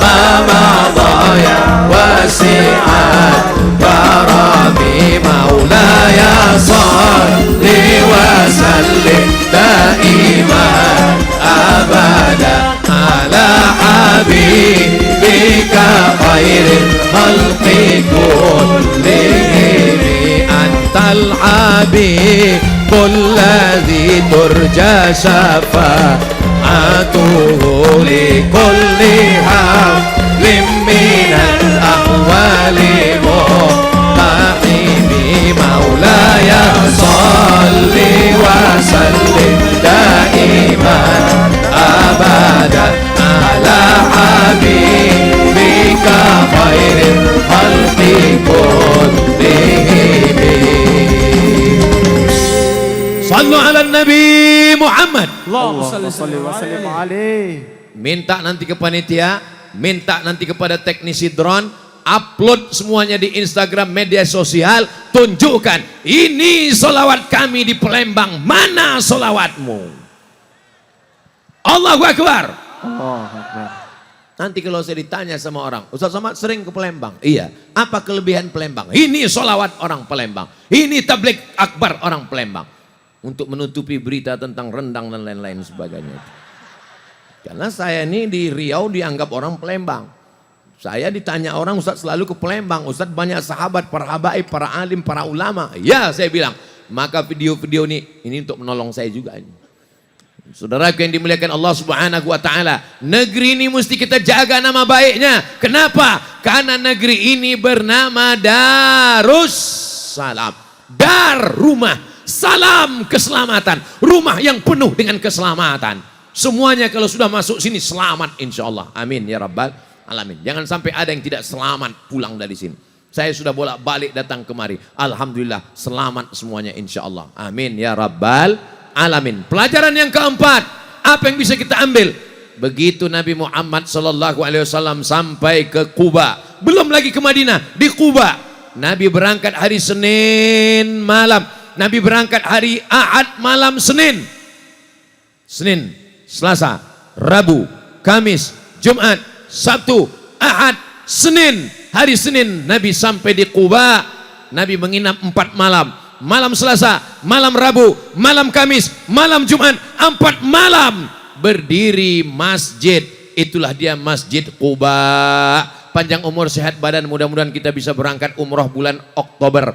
ma madha ya wasi'at karami maulaya salli wa sallim daiman abada ala habibika khairil khalqi kullihim antal habibul ladzi turja syafa'atuhu li kulli hawlim minal ahwali muqtahimi maulaya salli wa sallim daiman abada ala habibika khairil khalqi kullihim. Sallu ala Nabi Muhammad. Allahumma salli wa sallim alaihi. Minta nanti ke panitia, minta nanti kepada teknisi drone, upload semuanya di Instagram, media sosial, tunjukkan ini solawat kami di Palembang, mana solawatmu? Allahu Akbar. Allahu Akbar. Nanti kalau saya ditanya sama orang, Ustaz Somad sering ke Palembang? Iya. Apa kelebihan Palembang? Ini solawat orang Palembang, ini tabligh akbar orang Palembang. Untuk menutupi berita tentang rendang dan lain-lain sebagainya. Karena saya ini di Riau dianggap orang Palembang. Saya ditanya orang, Ustaz selalu ke Palembang. Ustaz banyak sahabat, para habaib, para alim, para ulama. Ya saya bilang, maka video-video ini untuk menolong saya juga. Saudara yang dimuliakan Allah Subhanahu wa taala, negeri ini mesti kita jaga nama baiknya. Kenapa? Karena negeri ini bernama Darussalam. Dar rumah, salam keselamatan, rumah yang penuh dengan keselamatan. Semuanya kalau sudah masuk sini selamat insyaallah. Amin ya rabbal alamin. Jangan sampai ada yang tidak selamat pulang dari sini. Saya sudah bolak-balik datang kemari. Alhamdulillah selamat semuanya insyaallah. Amin ya rabbal alamin. Pelajaran yang keempat, apa yang bisa kita ambil? Begitu Nabi Muhammad SAW sampai ke Quba, belum lagi ke Madinah, di Quba Nabi berangkat hari Senin malam, Nabi berangkat hari Ahad malam Senin, Selasa, Rabu, Kamis, Jumat, Sabtu, Ahad, Senin. Hari Senin Nabi sampai di Quba. Nabi menginap 4 malam. Malam Selasa, malam Rabu, malam Kamis, malam Jumat, 4 malam berdiri masjid. Itulah dia Masjid Quba. Panjang umur, sehat badan, mudah-mudahan kita bisa berangkat umroh bulan Oktober.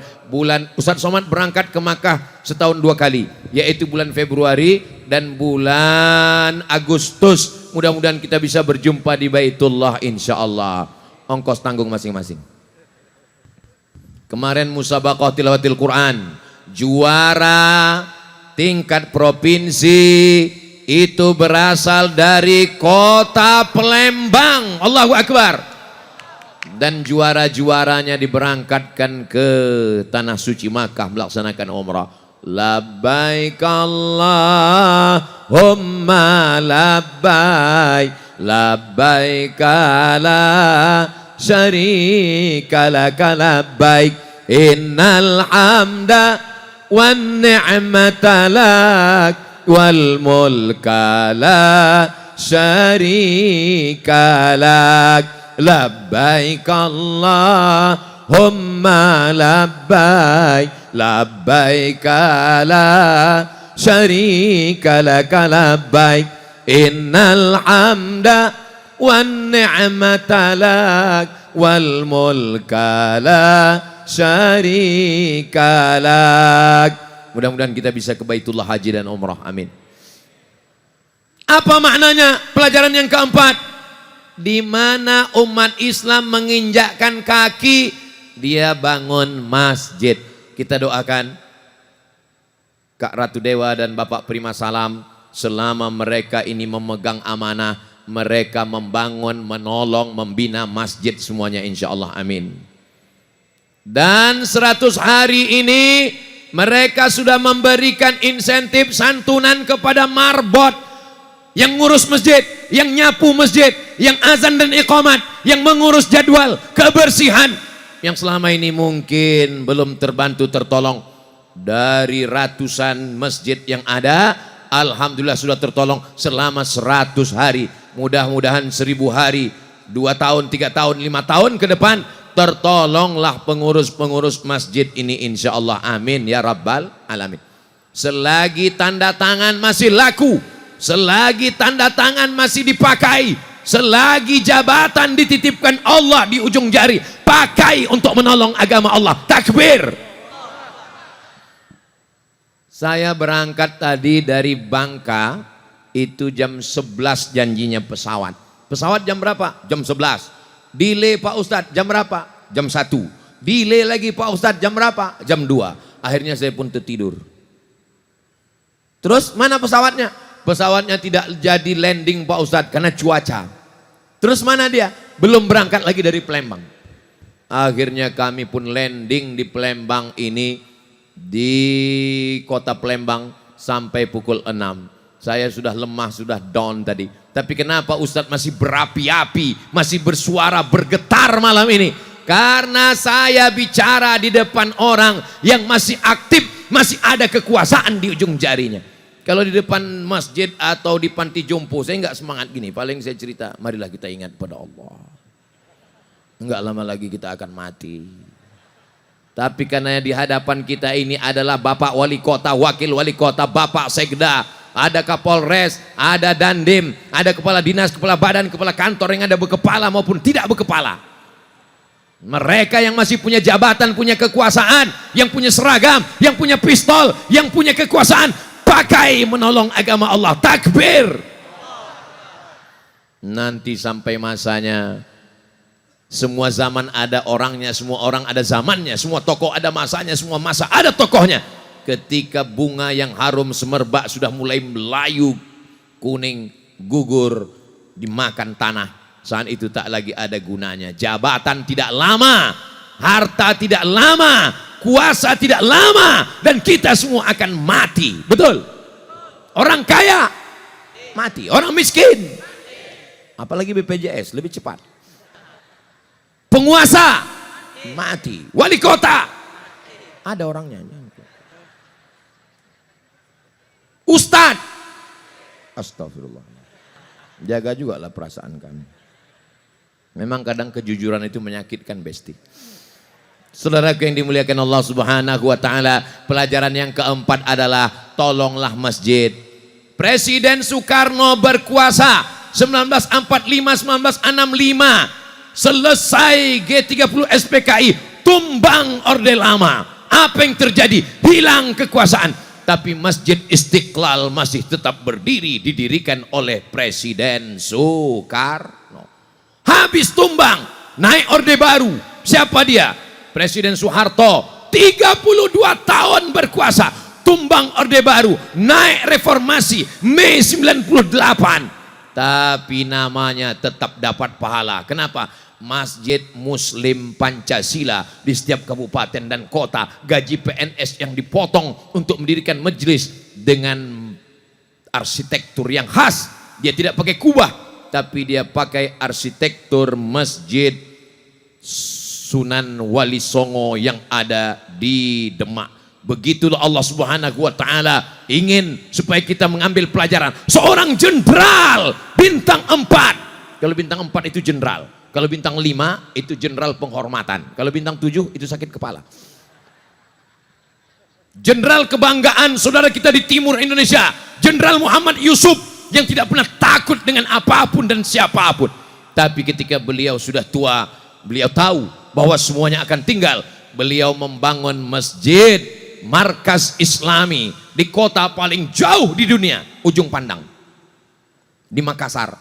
Ustaz Somad berangkat ke Makkah setahun 2 kali, yaitu bulan Februari dan bulan Agustus. Mudah-mudahan kita bisa berjumpa di Baitullah insyaallah. Ongkos tanggung masing-masing. Kemarin musabaqah tilawatil Quran, juara tingkat provinsi itu berasal dari kota Palembang. Allahu Akbar. Dan juara-juaranya diberangkatkan ke tanah suci Makkah melaksanakan umrah. Labbaik Allahumma labbaik, labbaik la syarika laka labbaik, innal hamda wan ni'mata lak wal mulka la syarika lak. Labbaik Allahumma labbaik, labbaik la syarika laka labbaik, innal hamda wan ni'mata lak wal mulka la syarika lak. Mudah-mudahan kita bisa ke Baitullah Haji dan Umrah. Amin. Apa maknanya pelajaran yang keempat? Di mana umat Islam menginjakkan kaki, dia bangun masjid. Kita doakan Kak Ratu Dewa dan Bapak Prima Salam, selama mereka ini memegang amanah, mereka membangun, menolong, membina masjid semuanya insyaallah. Amin. Dan 100 hari ini mereka sudah memberikan insentif santunan kepada marbot. yang ngurus masjid, yang nyapu masjid, yang azan dan iqamat, yang mengurus jadwal kebersihan, yang selama ini mungkin belum terbantu tertolong. Dari ratusan masjid yang ada, alhamdulillah sudah tertolong selama 100 hari. Mudah-mudahan 1000 hari, 2 tahun, 3 tahun, 5 tahun ke depan tertolonglah pengurus-pengurus masjid ini, insya Allah. Amin ya rabbal alamin. Selagi tanda tangan masih laku, selagi tanda tangan masih dipakai, selagi jabatan dititipkan Allah di ujung jari, pakai untuk menolong agama Allah. Takbir. Saya berangkat tadi dari Bangka, itu jam 11 janjinya pesawat. Pesawat jam berapa? Jam 11. Delay Pak Ustadz, jam berapa? Jam 1. Delay lagi Pak Ustadz, jam berapa? Jam 2. Akhirnya saya pun tertidur. Terus mana pesawatnya? Pesawatnya tidak jadi landing Pak Ustadz karena cuaca. Terus mana dia? Belum berangkat lagi dari Palembang. Akhirnya kami pun landing di Palembang ini, di kota Palembang sampai pukul 6. Saya sudah lemah, sudah down tadi. Tapi kenapa Ustadz masih berapi-api, masih bersuara, bergetar malam ini? Karena saya bicara di depan orang yang masih aktif, masih ada kekuasaan di ujung jarinya. Kalau di depan masjid atau di panti jompo, saya enggak semangat gini. Paling saya cerita, marilah kita ingat pada Allah. Enggak lama lagi kita akan mati. Tapi karena di hadapan kita ini adalah Bapak Wali Kota, Wakil Wali Kota, Bapak Sekda, ada Kapolres, ada Dandim, ada Kepala Dinas, Kepala Badan, Kepala Kantor yang ada berkepala maupun tidak berkepala. Mereka yang masih punya jabatan, punya kekuasaan, yang punya seragam, yang punya pistol, yang punya kekuasaan, pakai menolong agama Allah. Takbir. Nanti sampai masanya, semua zaman ada orangnya, semua orang ada zamannya, semua tokoh ada masanya, semua masa ada tokohnya. Ketika bunga yang harum semerbak sudah mulai melayu, kuning, gugur, dimakan tanah, saat itu tak lagi ada gunanya. Jabatan tidak lama, harta tidak lama, kuasa tidak lama, dan kita semua akan mati. Betul? Orang kaya mati, orang miskin, apalagi BPJS lebih cepat. Penguasa mati, wali kota ada orangnya, ustadz, astagfirullah. Jaga juga lah perasaan kami. Memang kadang kejujuran itu menyakitkan, besti. Saudaraku yang dimuliakan Allah Subhanahu wa taala, pelajaran yang keempat adalah tolonglah masjid. Presiden Soekarno berkuasa 1945-1965. Selesai G30 SPKI, tumbang Orde Lama. Apa yang terjadi? Hilang kekuasaan. Tapi Masjid Istiqlal masih tetap berdiri, didirikan oleh Presiden Soekarno. Habis tumbang, naik Orde Baru. Siapa dia? Presiden Soeharto. 32 tahun berkuasa, tumbang Orde Baru, naik reformasi Mei 98. Tapi namanya tetap dapat pahala. Kenapa? Masjid Muslim Pancasila di setiap kabupaten dan kota. Gaji PNS yang dipotong untuk mendirikan majelis dengan arsitektur yang khas. Dia tidak pakai kubah, tapi dia pakai arsitektur Masjid Sunan Wali Songo yang ada di Demak. Begitulah Allah Subhanahu wa taala ingin supaya kita mengambil pelajaran. Seorang jenderal bintang 4. Kalau bintang 4 itu jenderal. Kalau bintang 5 itu jenderal penghormatan. Kalau bintang 7 itu sakit kepala. Jenderal kebanggaan saudara kita di timur Indonesia, Jenderal Muhammad Yusuf, yang tidak pernah takut dengan apapun dan siapapun. Tapi ketika beliau sudah tua, beliau tahu bahwa semuanya akan tinggal. Beliau membangun masjid, markas Islami di kota paling jauh di dunia, Ujung Pandang, di Makassar.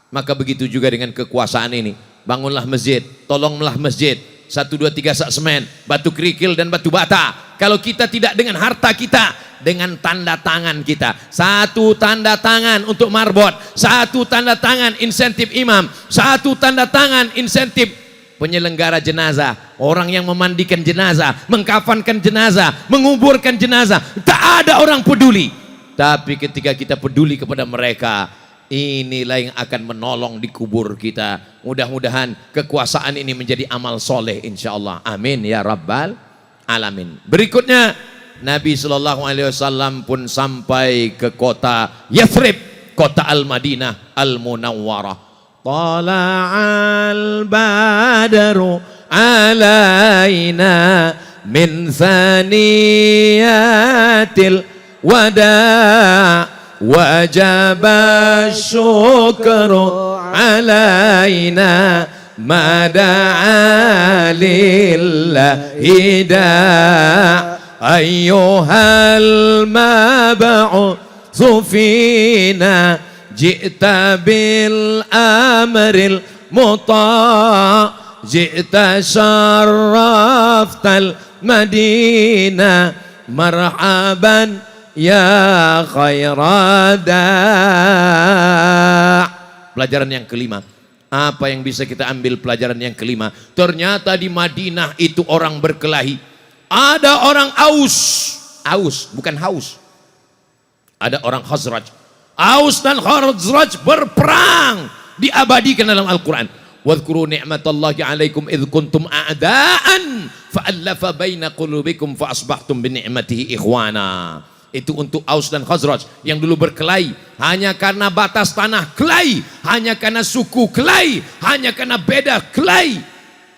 Maka begitu juga dengan kekuasaan ini. Bangunlah masjid, tolonglah masjid. 1, 2, 3 sak semen, batu kerikil dan batu bata. Kalau kita tidak dengan harta kita, dengan tanda tangan kita. 1 tanda tangan untuk marbot, 1 tanda tangan insentif imam, 1 tanda tangan insentif penyelenggara jenazah, orang yang memandikan jenazah, mengkafankan jenazah, menguburkan jenazah. Tak ada orang peduli. Tapi ketika kita peduli kepada mereka, inilah yang akan menolong di kubur kita. Mudah-mudahan kekuasaan ini menjadi amal soleh insyaallah. Amin ya rabbal alamin. Berikutnya Nabi SAW pun sampai ke kota Yathrib, kota Al-Madinah Al-Munawwarah. Tala'al badru alaina min thaniyatil wada' wajaba syukru alaina mada'a lillahi da' ayyuhal mab'utsu fina ji'ta bil amril muta' ji'ta syarraftal madinah marhaban ya khairada. Pelajaran yang kelima. Apa yang bisa kita ambil pelajaran yang kelima? Ternyata di Madinah itu orang berkelahi. Ada orang Aus bukan haus. Ada orang Khazraj. Aus dan Khazraj berperang. Diabadikan dalam Al-Quran. Wadhkuru ni'matallahi alaikum idh kuntum a'da'an fa'allafa baina qulubikum fa asbahtum bi ni'matihi ikhwana. Itu untuk Aus dan Khazraj yang dulu berkelahi hanya karena batas tanah kelahi, hanya karena suku kelahi, hanya karena beda kelahi.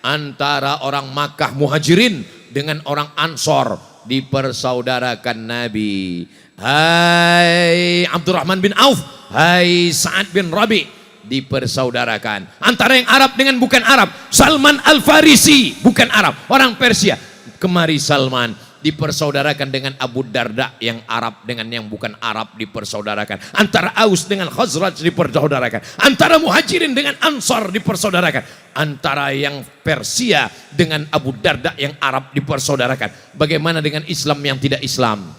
Antara orang Makkah Muhajirin dengan orang Ansor dipersaudarakan Nabi. Hai Abdurrahman bin Auf, hai Sa'ad bin Rabi, dipersaudarakan. Antara yang Arab dengan bukan Arab, Salman Al-Farisi bukan Arab, orang Persia. Kemari Salman dipersaudarakan dengan Abu Darda yang Arab dengan yang bukan Arab dipersaudarakan. Antara Aus dengan Khazraj dipersaudarakan. Antara Muhajirin dengan Ansar dipersaudarakan. Antara yang Persia dengan Abu Darda yang Arab dipersaudarakan. Bagaimana dengan Islam yang tidak Islam?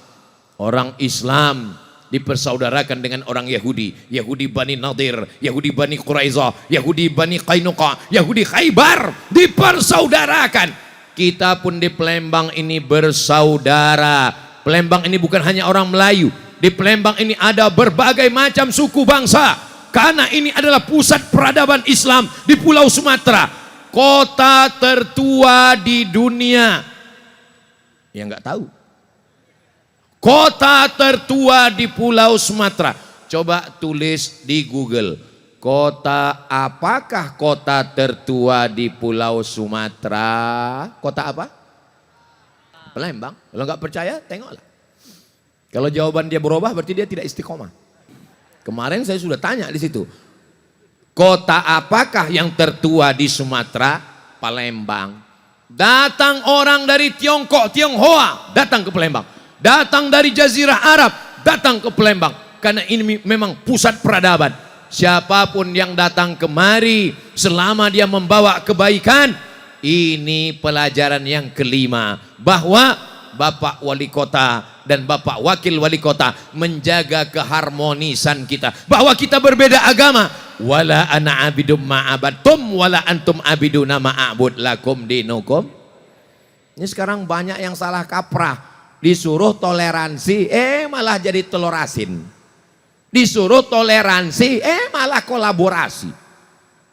Orang Islam dipersaudarakan dengan orang Yahudi. Yahudi Bani Nadir, Yahudi Bani Quraizah, Yahudi Bani Qainuqa, Yahudi Khaybar dipersaudarakan. Kita pun di Palembang ini bersaudara. Palembang ini bukan hanya orang Melayu. Di Palembang ini ada berbagai macam suku bangsa. Karena ini adalah pusat peradaban Islam di Pulau Sumatera. Kota tertua di dunia. Ya nggak tahu. Kota tertua di Pulau Sumatera. Coba tulis di Google. Kota apakah kota tertua di Pulau Sumatera? Kota apa? Palembang. Kalau nggak percaya, tengoklah. Kalau jawaban dia berubah, berarti dia tidak istiqomah. Kemarin saya sudah tanya di situ. Kota apakah yang tertua di Sumatera? Palembang. Datang orang dari Tiongkok, Tionghoa, datang ke Palembang. Datang dari Jazirah Arab, datang ke Palembang. Karena ini memang pusat peradaban. Siapapun yang datang kemari selama dia membawa kebaikan, ini pelajaran yang kelima, bahwa Bapak Wali Kota dan Bapak Wakil Wali Kota menjaga keharmonisan kita, bahwa kita berbeda agama. Wala ana abidum ma'abattum wala antum abiduna ma'abud lakum dinukum. Ini sekarang banyak yang salah kaprah, disuruh toleransi malah jadi telur asin. Disuruh toleransi, malah kolaborasi.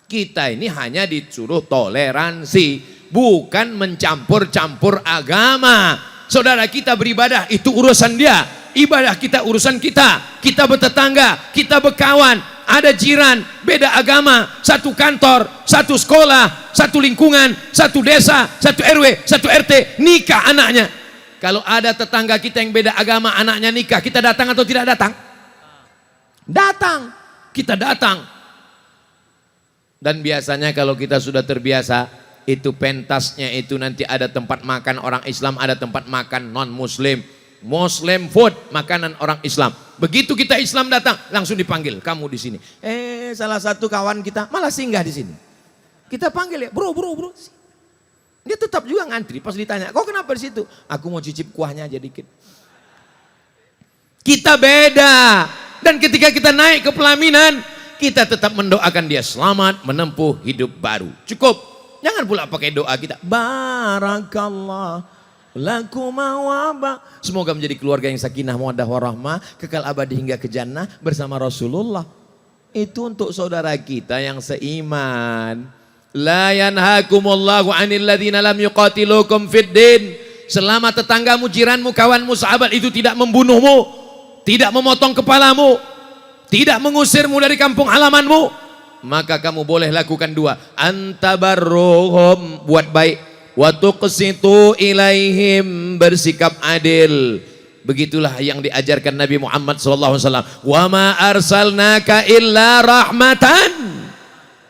Kita ini hanya disuruh toleransi, bukan mencampur-campur agama. Saudara kita beribadah, itu urusan dia. Ibadah kita urusan kita. Kita bertetangga, kita berkawan, ada jiran, beda agama, satu kantor, satu sekolah, satu lingkungan, satu desa, satu RW, satu RT, nikah anaknya. Kalau ada tetangga kita yang beda agama, anaknya nikah, kita datang atau tidak datang? Datang, kita datang. Dan biasanya kalau kita sudah terbiasa, itu pentasnya itu nanti ada tempat makan orang Islam, ada tempat makan non Muslim. Muslim food, makanan orang Islam. Begitu kita Islam datang, langsung dipanggil, kamu di sini. Salah satu kawan kita malah singgah di sini. Kita panggil ya, bro. Dia tetap juga ngantri. Pas ditanya, kok kenapa di situ? Aku mau cicip kuahnya aja dikit. Kita beda. Dan ketika kita naik ke pelaminan, kita tetap mendoakan dia selamat menempuh hidup baru. Cukup. Jangan pula pakai doa kita. Barakallah lakuma waba. Semoga menjadi keluarga yang sakinah, mawaddah warahmah, kekal abadi hingga ke jannah bersama Rasulullah. Itu untuk saudara kita yang seiman. La yanhakumullahu 'anil ladzina lam yuqatilukum fid din. Selama tetanggamu, jiranmu, kawanmu, sahabat itu tidak membunuhmu, tidak memotong kepalamu, tidak mengusirmu dari kampung halamanmu, maka kamu boleh lakukan dua. Antabarruhum, buat baik, wa tuqsitu ilaihim, bersikap adil. Begitulah yang diajarkan Nabi Muhammad SAW. Wa ma arsalnaka illa rahmatan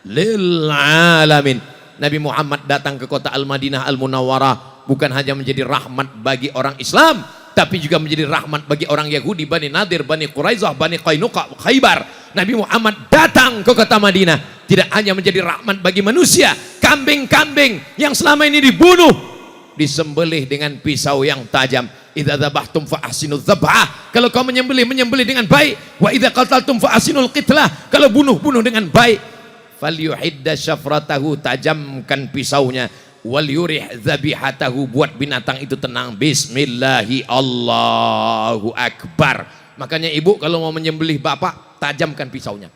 lil alamin. Nabi Muhammad datang ke kota Al-Madinah Al-Munawwarah bukan hanya menjadi rahmat bagi orang Islam, tapi juga menjadi rahmat bagi orang Yahudi, Bani Nadir, Bani Quraizah, Bani Qainuqa, Khaybar. Nabi Muhammad datang ke kota Madinah tidak hanya menjadi rahmat bagi manusia. Kambing-kambing yang selama ini dibunuh disembelih dengan pisau yang tajam. Idza dzabhtum fa ahsinuz dzabhah. Kalau kau menyembelih dengan baik. Wa idza qataltum fa ahsinul qitlah. Kalau bunuh dengan baik. Falyuhidda syafratahu, tajamkan pisaunya. Wal yurih dzabihatahu, buat binatang itu tenang. Bismillahi Allahu akbar. Makanya ibu kalau mau menyembelih bapak, tajamkan pisaunya.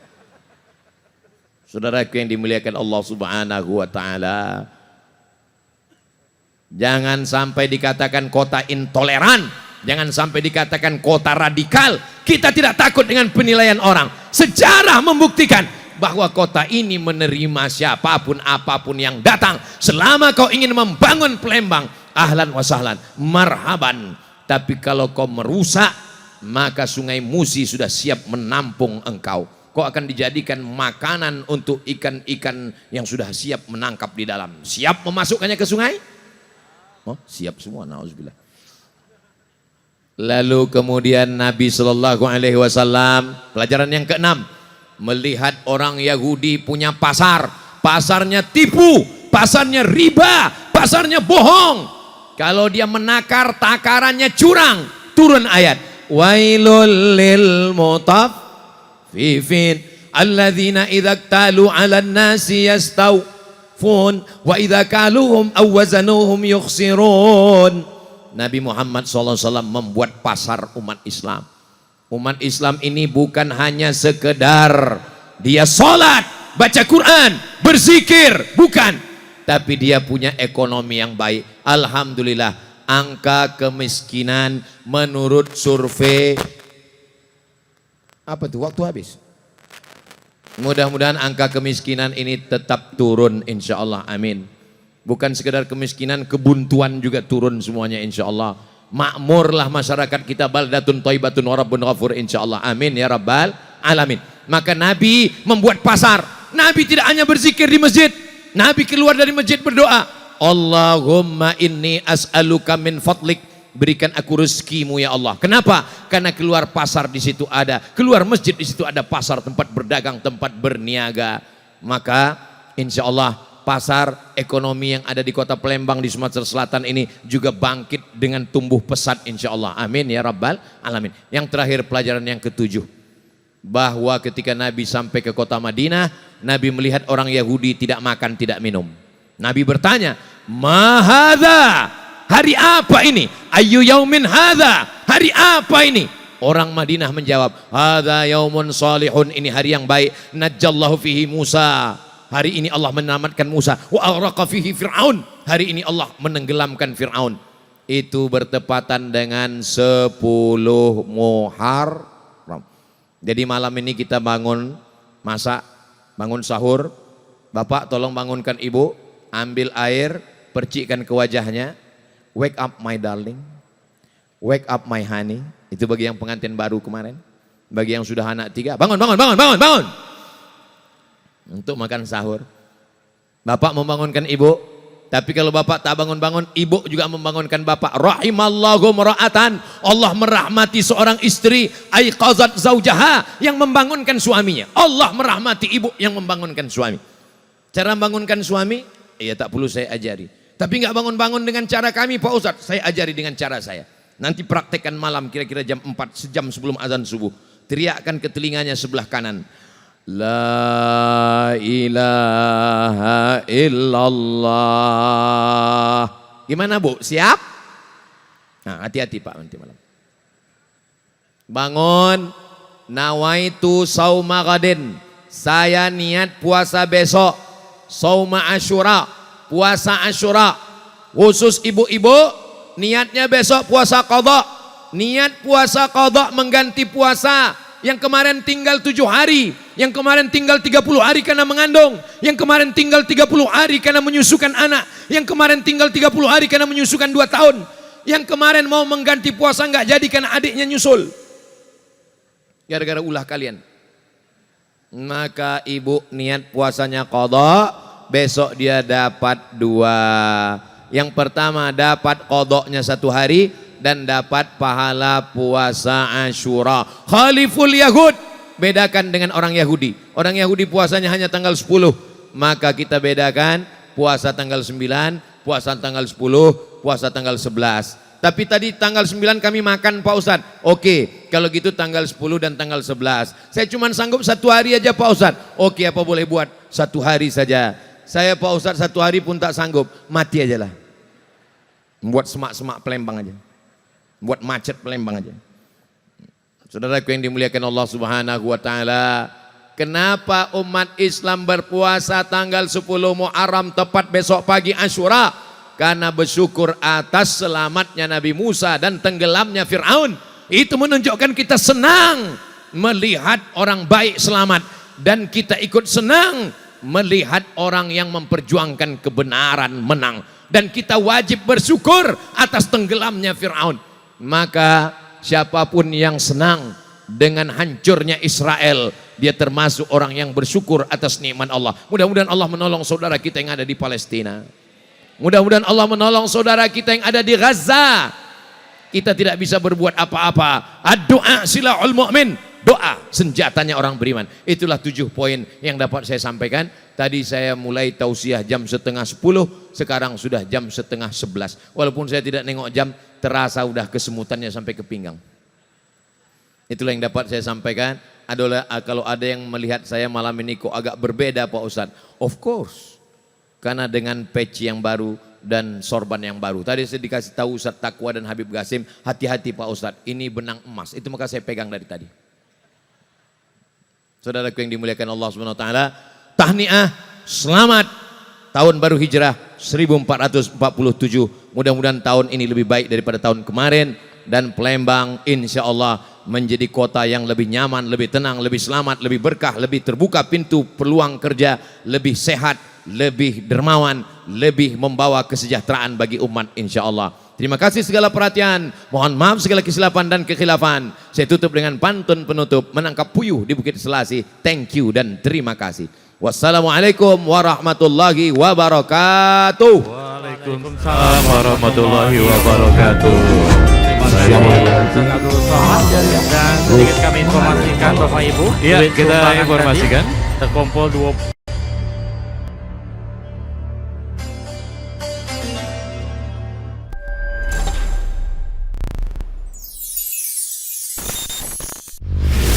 Saudaraku yang dimuliakan Allah Subhanahu wa taala, jangan sampai dikatakan kota intoleran, jangan sampai dikatakan kota radikal. Kita tidak takut dengan penilaian orang. Sejarah membuktikan bahwa kota ini menerima siapapun apapun yang datang. Selama kau ingin membangun Palembang, ahlan wa sahlan, marhaban. Tapi kalau kau merusak, maka Sungai Musi sudah siap menampung engkau. Kau akan dijadikan makanan untuk ikan-ikan yang sudah siap menangkap di dalam. Siap memasukkannya ke sungai? Oh, siap semua, na'udzubillah. Lalu kemudian Nabi SAW, pelajaran yang keenam, melihat orang Yahudi punya pasar, pasarnya tipu, pasarnya riba, pasarnya bohong. Kalau dia menakar, takarannya curang. Turun ayat, wailul lil mutaffifin alladzina idza iktalu 'alan nasi yastawfun wa idza kaluhum aw wazanuhum yukhsirun. Nabi Muhammad SAW membuat pasar umat Islam. Umat Islam ini bukan hanya sekedar dia sholat, baca Quran, berzikir, bukan. Tapi dia punya ekonomi yang baik. Alhamdulillah, angka kemiskinan menurut survei, apa tuh, waktu habis. Mudah-mudahan angka kemiskinan ini tetap turun insya Allah, amin. Bukan sekedar kemiskinan, kebuntuan juga turun semuanya insya Allah. Makmurlah masyarakat kita, baldatun thayyibatun wa rabbun ghafur insyaallah, amin ya rabbal alamin. Maka Nabi membuat pasar. Nabi tidak hanya berzikir di masjid, Nabi keluar dari masjid berdoa, Allahumma inni as'aluka min fadlik, berikan aku rezekimu ya Allah. Kenapa? Karena keluar pasar di situ ada, keluar masjid di situ ada pasar, tempat berdagang, tempat berniaga. Maka insya Allah pasar ekonomi yang ada di kota Palembang di Sumatera Selatan ini juga bangkit dengan tumbuh pesat insya Allah, amin ya rabbal alamin. Yang terakhir, pelajaran yang ketujuh, bahwa ketika Nabi sampai ke kota Madinah, Nabi melihat orang Yahudi tidak makan, tidak minum. Nabi bertanya, ma hadza, hari apa ini? Ayyu yaumin hadza, hari apa ini? Orang Madinah menjawab, hadza yaumun salihun, ini hari yang baik, najjallahu fihi Musa, hari ini Allah menyelamatkan Musa, wa aghraqa fihi Fir'aun, hari ini Allah menenggelamkan Fir'aun. Itu bertepatan dengan 10 Muharram. Jadi malam ini kita bangun, masak, bangun sahur. Bapak tolong bangunkan ibu, ambil air, percikkan ke wajahnya. Wake up my darling, wake up my honey. Itu bagi yang pengantin baru kemarin. Bagi yang sudah anak 3, bangun, bangun, bangun, bangun, bangun, untuk makan sahur. Bapak membangunkan ibu, tapi kalau bapak tak bangun-bangun, ibu juga membangunkan bapak. Rahimallahu mar'atan, Allah merahmati seorang istri aiqazat zaujaha, yang membangunkan suaminya. Allah merahmati ibu yang membangunkan suami. Cara membangunkan suami, ya tak perlu saya ajari. Tapi nggak bangun-bangun dengan cara kami Pak Ustadz, saya ajari dengan cara saya. Nanti praktekkan malam kira-kira jam 4, sejam sebelum azan subuh. Teriakkan ke telinganya sebelah kanan, la ilaha illallah. Gimana Bu? Siap? Nah, hati-hati Pak nanti malam. Bangun. Nawaitu sauma ghadin, saya niat puasa besok, Sauma Asyura, puasa Asyura. Khusus ibu-ibu, niatnya besok puasa qadha. Niat puasa qadha mengganti puasa yang kemarin tinggal 7 hari, yang kemarin tinggal 30 hari karena mengandung, yang kemarin tinggal 30 hari karena menyusukan anak, yang kemarin tinggal 30 hari karena menyusukan 2 tahun, yang kemarin mau mengganti puasa nggak jadi karena adiknya nyusul. Gara-gara ulah kalian. Maka ibu niat puasanya qadha, besok dia dapat 2. Yang pertama dapat qadhanya 1 hari dan dapat pahala puasa Asyura. Khaliful Yahud, bedakan dengan orang Yahudi. Orang Yahudi puasanya hanya tanggal 10, maka kita bedakan puasa tanggal 9, puasa tanggal 10, puasa tanggal 11. Tapi tadi tanggal 9 kami makan Pak Ustadz. Oke, kalau gitu tanggal 10 dan tanggal 11. Saya cuma sanggup 1 hari aja Pak Ustadz. Oke, apa boleh buat? 1 hari saja. Saya Pak Ustadz 1 hari pun tak sanggup. Mati aja lah. Buat semak-semak Palembang aja. Buat macet Palembang aja. Saudaraku yang dimuliakan Allah Subhanahu wa taala, kenapa umat Islam berpuasa tanggal 10 Muharram tepat besok pagi Asyura? Karena bersyukur atas selamatnya Nabi Musa dan tenggelamnya Fir'aun. Itu menunjukkan kita senang melihat orang baik selamat, dan kita ikut senang melihat orang yang memperjuangkan kebenaran menang, dan kita wajib bersyukur atas tenggelamnya Fir'aun. Maka siapapun yang senang dengan hancurnya Israel, dia termasuk orang yang bersyukur atas nikmat Allah. Mudah-mudahan Allah menolong saudara kita yang ada di Palestina. Mudah-mudahan Allah menolong saudara kita yang ada di Gaza. Kita tidak bisa berbuat apa-apa. Ad-du'a silahul mu'min. Doa senjatanya orang beriman. Itulah 7 poin yang dapat saya sampaikan. Tadi saya mulai tausiah jam 9:30, sekarang sudah jam 10:30. Walaupun saya tidak nengok jam, terasa udah kesemutannya sampai ke pinggang. Itulah yang dapat saya sampaikan. Adalah kalau ada yang melihat saya malam ini kok agak berbeda Pak Ustadz. Of course. Karena dengan peci yang baru dan sorban yang baru. Tadi saya dikasih tahu Ustadz Taqwa dan Habib Gasim, hati-hati Pak Ustadz, ini benang emas. Itu maka saya pegang dari tadi. Saudaraku yang dimuliakan Allah Subhanahu wa taala, tahniah, selamat tahun baru Hijrah 1447. Mudah-mudahan tahun ini lebih baik daripada tahun kemarin, dan Palembang insya Allah menjadi kota yang lebih nyaman, lebih tenang, lebih selamat, lebih berkah, lebih terbuka pintu peluang kerja, lebih sehat, lebih dermawan, lebih membawa kesejahteraan bagi umat insya Allah. Terima kasih segala perhatian, mohon maaf segala kesilapan dan kekhilafan. Saya tutup dengan pantun penutup, menangkap puyuh di Bukit Selasi. Thank you dan terima kasih. Wassalamualaikum warahmatullahi wabarakatuh. Waalaikumsalam warahmatullahi wabarakatuh. Dan sedikit kami informasikan Bapak Ibu, Iya, kita informasikan terkumpul 20